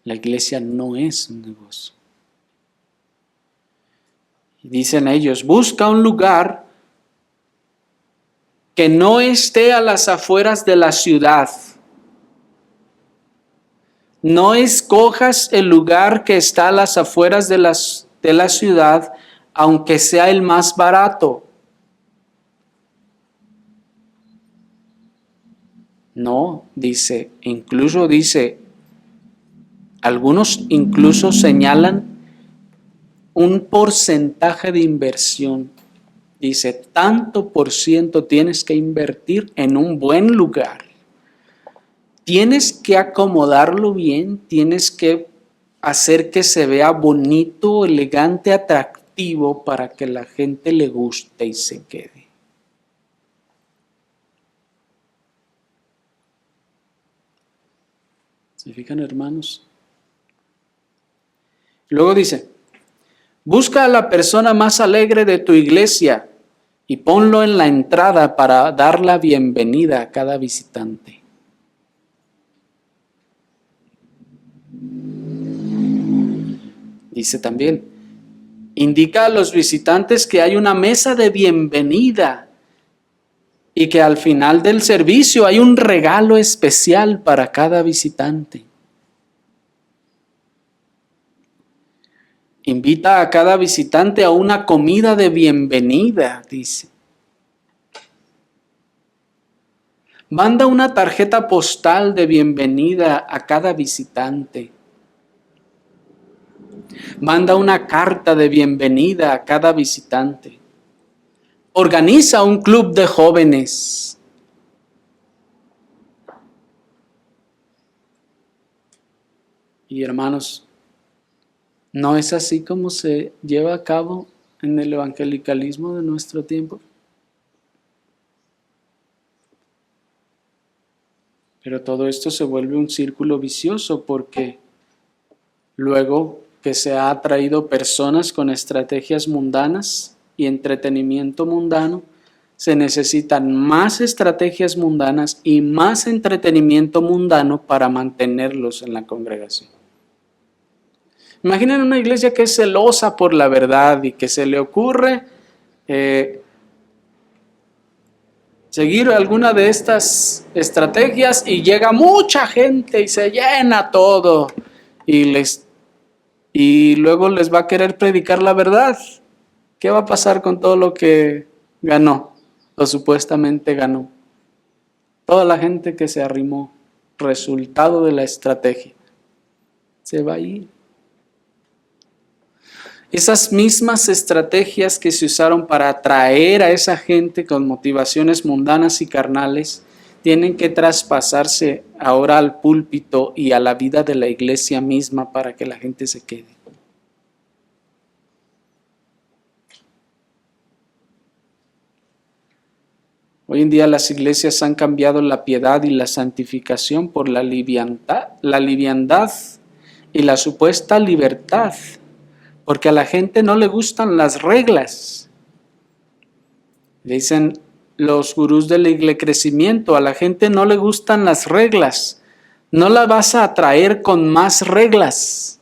La iglesia no es un negocio. Y dicen ellos, busca un lugar que no esté a las afueras de la ciudad. No escojas el lugar que está a las afueras de la ciudad, aunque sea el más barato. No, dice, algunos incluso señalan un porcentaje de inversión. Dice, tanto por ciento tienes que invertir en un buen lugar. Tienes que acomodarlo bien, tienes que hacer que se vea bonito, elegante, atractivo para que la gente le guste y se quede. ¿Se fijan, hermanos? Luego dice, busca a la persona más alegre de tu iglesia y ponlo en la entrada para dar la bienvenida a cada visitante. Dice también, indica a los visitantes que hay una mesa de bienvenida y que al final del servicio hay un regalo especial para cada visitante. Invita a cada visitante a una comida de bienvenida, dice. Manda una tarjeta postal de bienvenida a cada visitante. Manda una carta de bienvenida a cada visitante. Organiza un club de jóvenes. Y hermanos, ¿no es así como se lleva a cabo en el evangelicalismo de nuestro tiempo? Pero todo esto se vuelve un círculo vicioso porque luego que se ha atraído personas con estrategias mundanas y entretenimiento mundano, se necesitan más estrategias mundanas y más entretenimiento mundano para mantenerlos en la congregación. Imaginen una iglesia que es celosa por la verdad y que se le ocurre seguir alguna de estas estrategias y llega mucha gente y se llena todo y luego les va a querer predicar la verdad. ¿Qué va a pasar con todo lo que ganó o supuestamente ganó? Toda la gente que se arrimó, resultado de la estrategia, se va a ir. Esas mismas estrategias que se usaron para atraer a esa gente con motivaciones mundanas y carnales, tienen que traspasarse ahora al púlpito y a la vida de la iglesia misma para que la gente se quede. Hoy en día las iglesias han cambiado la piedad y la santificación por la liviandad y la supuesta libertad, porque a la gente no le gustan las reglas. Dicen los gurús del crecimiento, a la gente no le gustan las reglas, no la vas a atraer con más reglas.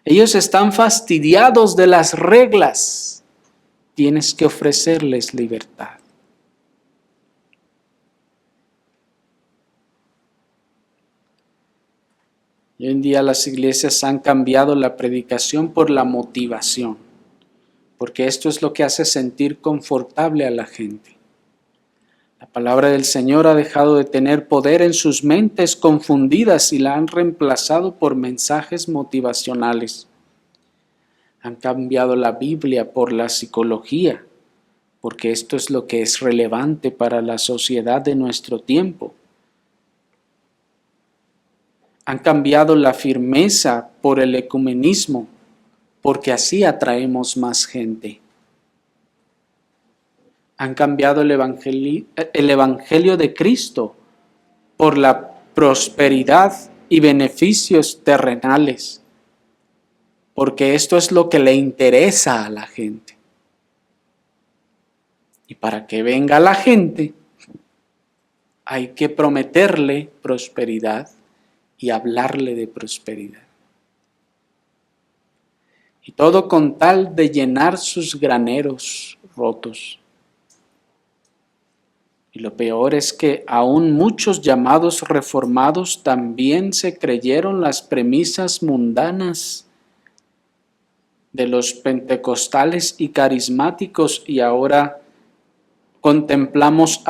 Ellos están fastidiados de las reglas, tienes que ofrecerles libertad. Hoy en día las iglesias han cambiado la predicación por la motivación, porque esto es lo que hace sentir confortable a la gente. La palabra del Señor ha dejado de tener poder en sus mentes confundidas y la han reemplazado por mensajes motivacionales. Han cambiado la Biblia por la psicología, porque esto es lo que es relevante para la sociedad de nuestro tiempo. Han cambiado la firmeza por el ecumenismo, porque así atraemos más gente. Han cambiado el evangelio de Cristo por la prosperidad y beneficios terrenales, porque esto es lo que le interesa a la gente. Y para que venga la gente, hay que prometerle prosperidad y hablarle de prosperidad. Y todo con tal de llenar sus graneros rotos. Y lo peor es que aún muchos llamados reformados también se creyeron las premisas mundanas de los pentecostales y carismáticos y ahora contemplamos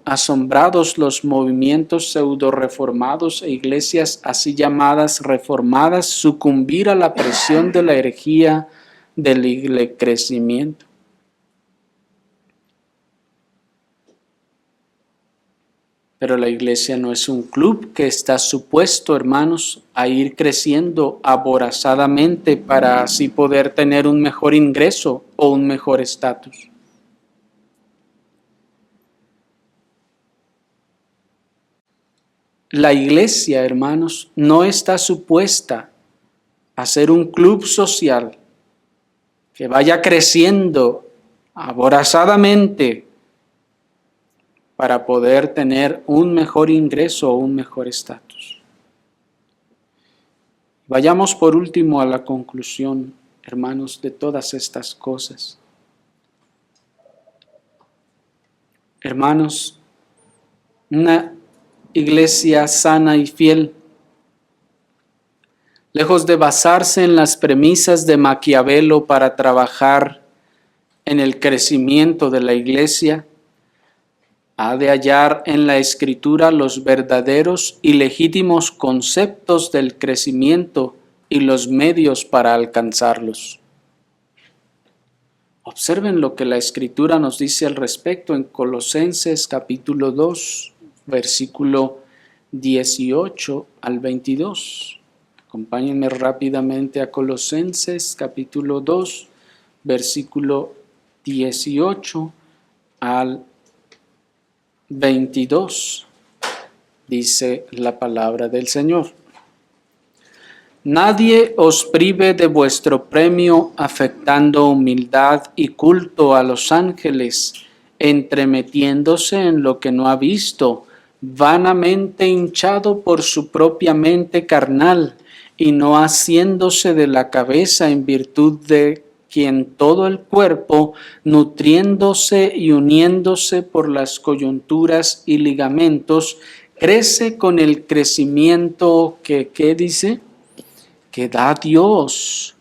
asombrados los movimientos pseudo-reformados e iglesias así llamadas reformadas sucumbir a la presión de la herejía del crecimiento. Pero la iglesia no es un club que está supuesto, hermanos, a ir creciendo aborazadamente para así poder tener un mejor ingreso o un mejor estatus. La iglesia, hermanos, no está supuesta a ser un club social que vaya creciendo aborazadamente para poder tener un mejor ingreso o un mejor estatus. Vayamos por último a la conclusión, hermanos, de todas estas cosas. Hermanos, una iglesia sana y fiel, lejos de basarse en las premisas de Maquiavelo para trabajar en el crecimiento de la iglesia, ha de hallar en la Escritura los verdaderos y legítimos conceptos del crecimiento y los medios para alcanzarlos. Observen lo que la Escritura nos dice al respecto en Colosenses capítulo 2, versículo 18 al 22. Acompáñenme rápidamente a Colosenses capítulo 2, versículo 18 al 22. Dice la palabra del Señor. Nadie os prive de vuestro premio afectando humildad y culto a los ángeles, entremetiéndose en lo que no ha visto, vanamente hinchado por su propia mente carnal y no haciéndose de la cabeza en virtud de quien todo el cuerpo, nutriéndose y uniéndose por las coyunturas y ligamentos, crece con el crecimiento que, ¿qué dice? Que da Dios.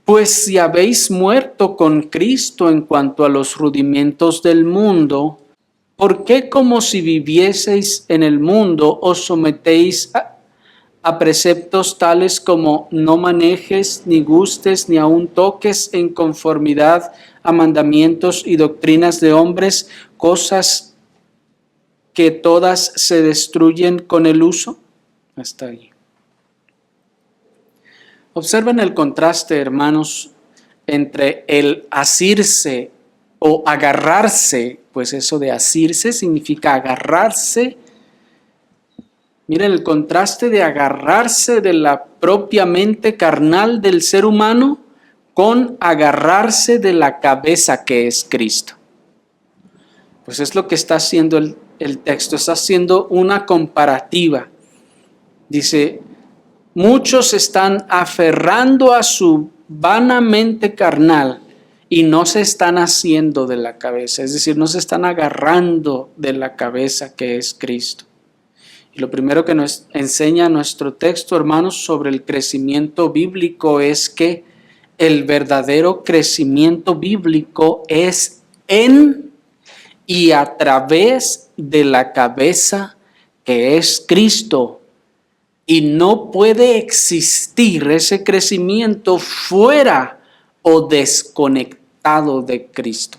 Pues si habéis muerto con Cristo en cuanto a los rudimentos del mundo, ¿por qué como si vivieseis en el mundo os sometéis a preceptos tales como no manejes, ni gustes, ni aun toques en conformidad a mandamientos y doctrinas de hombres, cosas que todas se destruyen con el uso? Hasta ahí. Observen el contraste, hermanos, entre el asirse o agarrarse, pues eso de asirse significa agarrarse. Miren el contraste de agarrarse de la propia mente carnal del ser humano con agarrarse de la cabeza que es Cristo. Pues es lo que está haciendo el texto, está haciendo una comparativa. Dice, muchos están aferrando a su vana mente carnal y no se están haciendo de la cabeza, es decir, no se están agarrando de la cabeza que es Cristo. Y lo primero que nos enseña nuestro texto, hermanos, sobre el crecimiento bíblico es que el verdadero crecimiento bíblico es en y a través de la cabeza que es Cristo. Y no puede existir ese crecimiento fuera o desconectado de Cristo.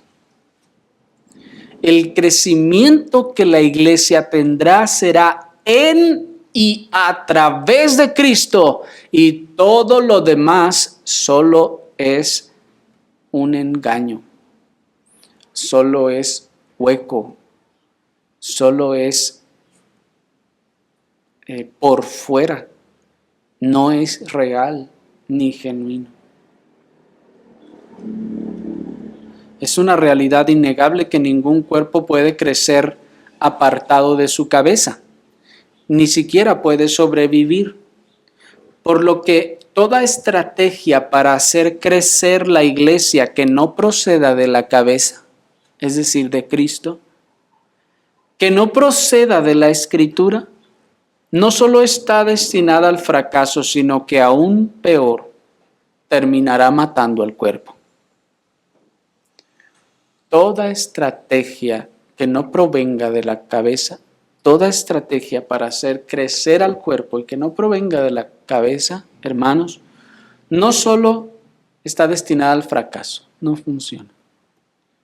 El crecimiento que la iglesia tendrá será en y a través de Cristo, y todo lo demás solo es un engaño, solo es hueco, solo es por fuera, no es real ni genuino. Es una realidad innegable que ningún cuerpo puede crecer apartado de su cabeza, ni siquiera puede sobrevivir. Por lo que toda estrategia para hacer crecer la iglesia que no proceda de la cabeza, es decir, de Cristo, que no proceda de la Escritura, no solo está destinada al fracaso, sino que aún peor, terminará matando al cuerpo. Toda estrategia que no provenga de la cabeza, toda estrategia para hacer crecer al cuerpo y que no provenga de la cabeza, hermanos, no solo está destinada al fracaso, no funciona.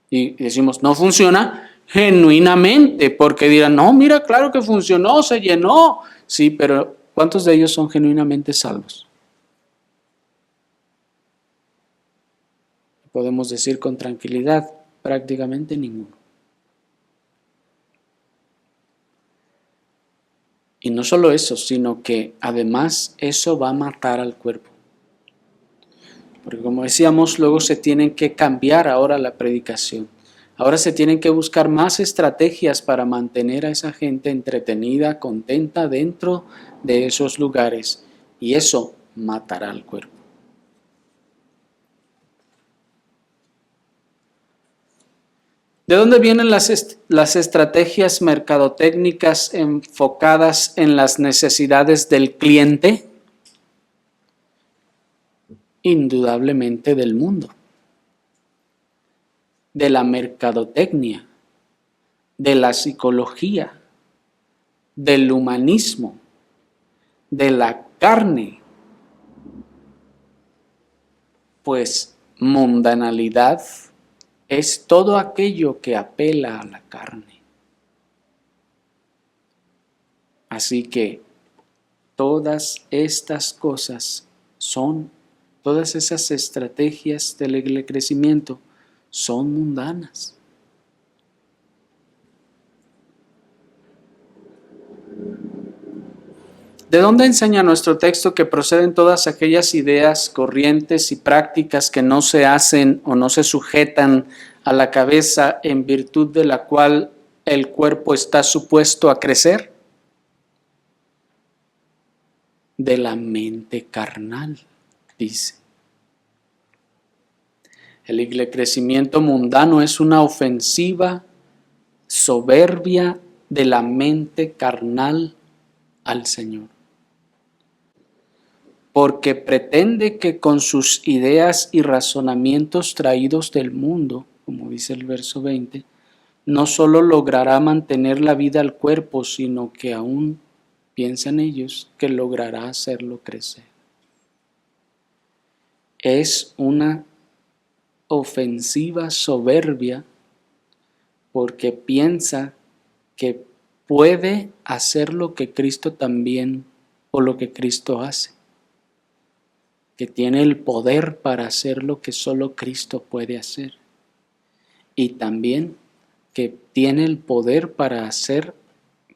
Y decimos, no funciona genuinamente, porque dirán, no, mira, claro que funcionó, se llenó. Sí, pero ¿cuántos de ellos son genuinamente salvos? Podemos decir con tranquilidad, prácticamente ninguno. Y no solo eso, sino que además eso va a matar al cuerpo. Porque como decíamos, luego se tienen que cambiar ahora la predicación. Ahora se tienen que buscar más estrategias para mantener a esa gente entretenida, contenta dentro de esos lugares. Y eso matará al cuerpo. ¿De dónde vienen las estrategias mercadotécnicas enfocadas en las necesidades del cliente? Indudablemente del mundo, de la mercadotecnia, de la psicología, del humanismo, de la carne. Pues mundanalidad es todo aquello que apela a la carne. Así que todas estas cosas todas esas estrategias del crecimiento son mundanas. ¿De dónde enseña nuestro texto que proceden todas aquellas ideas, corrientes y prácticas que no se hacen o no se sujetan a la cabeza en virtud de la cual el cuerpo está supuesto a crecer? De la mente carnal, dice. El crecimiento mundano es una ofensiva soberbia de la mente carnal al Señor, porque pretende que con sus ideas y razonamientos traídos del mundo, como dice el verso 20, no solo logrará mantener la vida al cuerpo, sino que aún piensan ellos que logrará hacerlo crecer. Es una ofensiva soberbia porque piensa que puede hacer lo que Cristo también o lo que Cristo hace, que tiene el poder para hacer lo que solo Cristo puede hacer y también que tiene el poder para hacer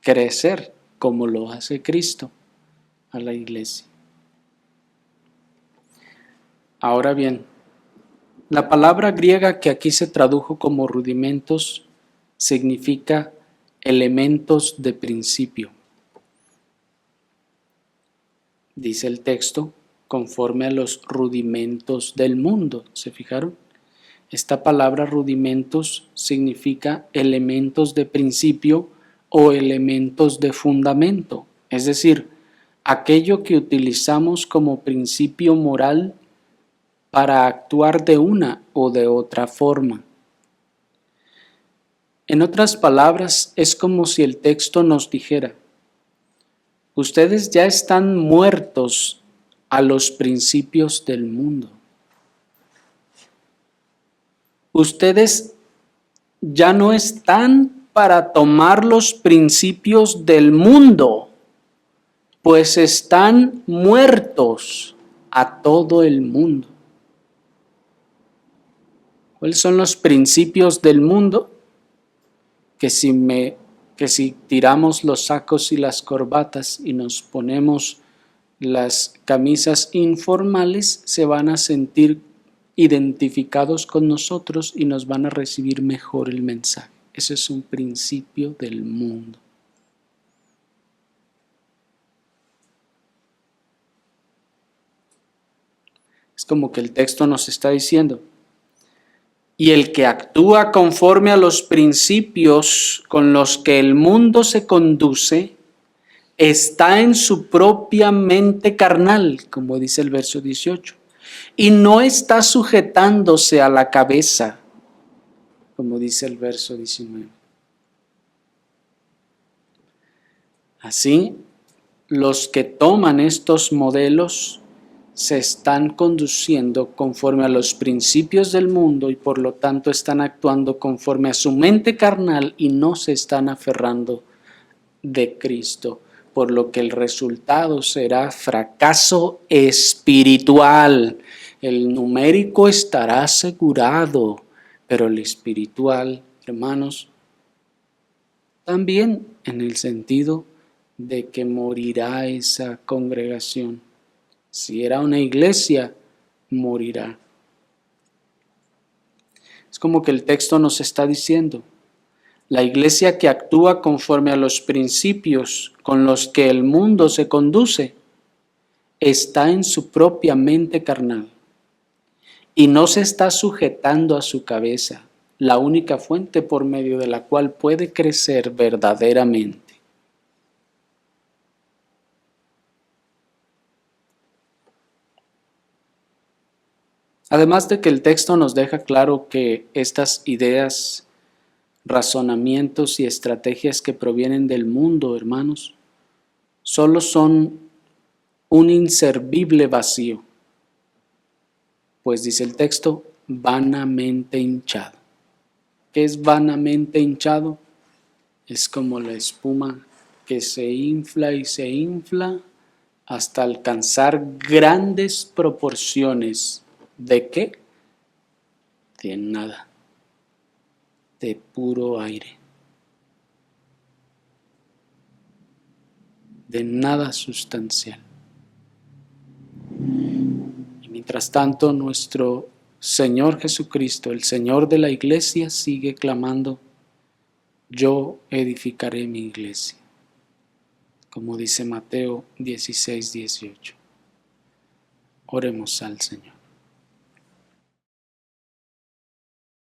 crecer como lo hace Cristo a la iglesia. Ahora bien, la palabra griega que aquí se tradujo como rudimentos significa elementos de principio. Dice el texto, conforme a los rudimentos del mundo. ¿Se fijaron? Esta palabra rudimentos significa elementos de principio o elementos de fundamento, es decir, aquello que utilizamos como principio moral para actuar de una o de otra forma. En otras palabras, es como si el texto nos dijera, ustedes ya están muertos a los principios del mundo. Ustedes ya no están para tomar los principios del mundo, pues están muertos a todo el mundo. ¿Cuáles son los principios del mundo? Que si tiramos los sacos y las corbatas y nos ponemos las camisas informales, se van a sentir identificados con nosotros y nos van a recibir mejor el mensaje. Ese es un principio del mundo. Es como que el texto nos está diciendo, y el que actúa conforme a los principios con los que el mundo se conduce, está en su propia mente carnal, como dice el verso 18, y no está sujetándose a la cabeza, como dice el verso 19. Así, los que toman estos modelos se están conduciendo conforme a los principios del mundo y por lo tanto están actuando conforme a su mente carnal y no se están aferrando de Cristo, por lo que el resultado será fracaso espiritual. El numérico estará asegurado, pero el espiritual, hermanos, también en el sentido de que morirá esa congregación. Si era una iglesia, morirá. Es como que el texto nos está diciendo, la iglesia que actúa conforme a los principios con los que el mundo se conduce, está en su propia mente carnal y no se está sujetando a su cabeza, la única fuente por medio de la cual puede crecer verdaderamente. Además de que el texto nos deja claro que estas ideas, razonamientos y estrategias que provienen del mundo, hermanos, solo son un inservible vacío, pues dice el texto, vanamente hinchado. ¿Qué es vanamente hinchado? Es como la espuma que se infla y se infla hasta alcanzar grandes proporciones. ¿De qué? De nada, de puro aire, de nada sustancial. Y mientras tanto, nuestro Señor Jesucristo, el Señor de la iglesia, sigue clamando, yo edificaré mi iglesia, como dice Mateo 16:18. Oremos al Señor.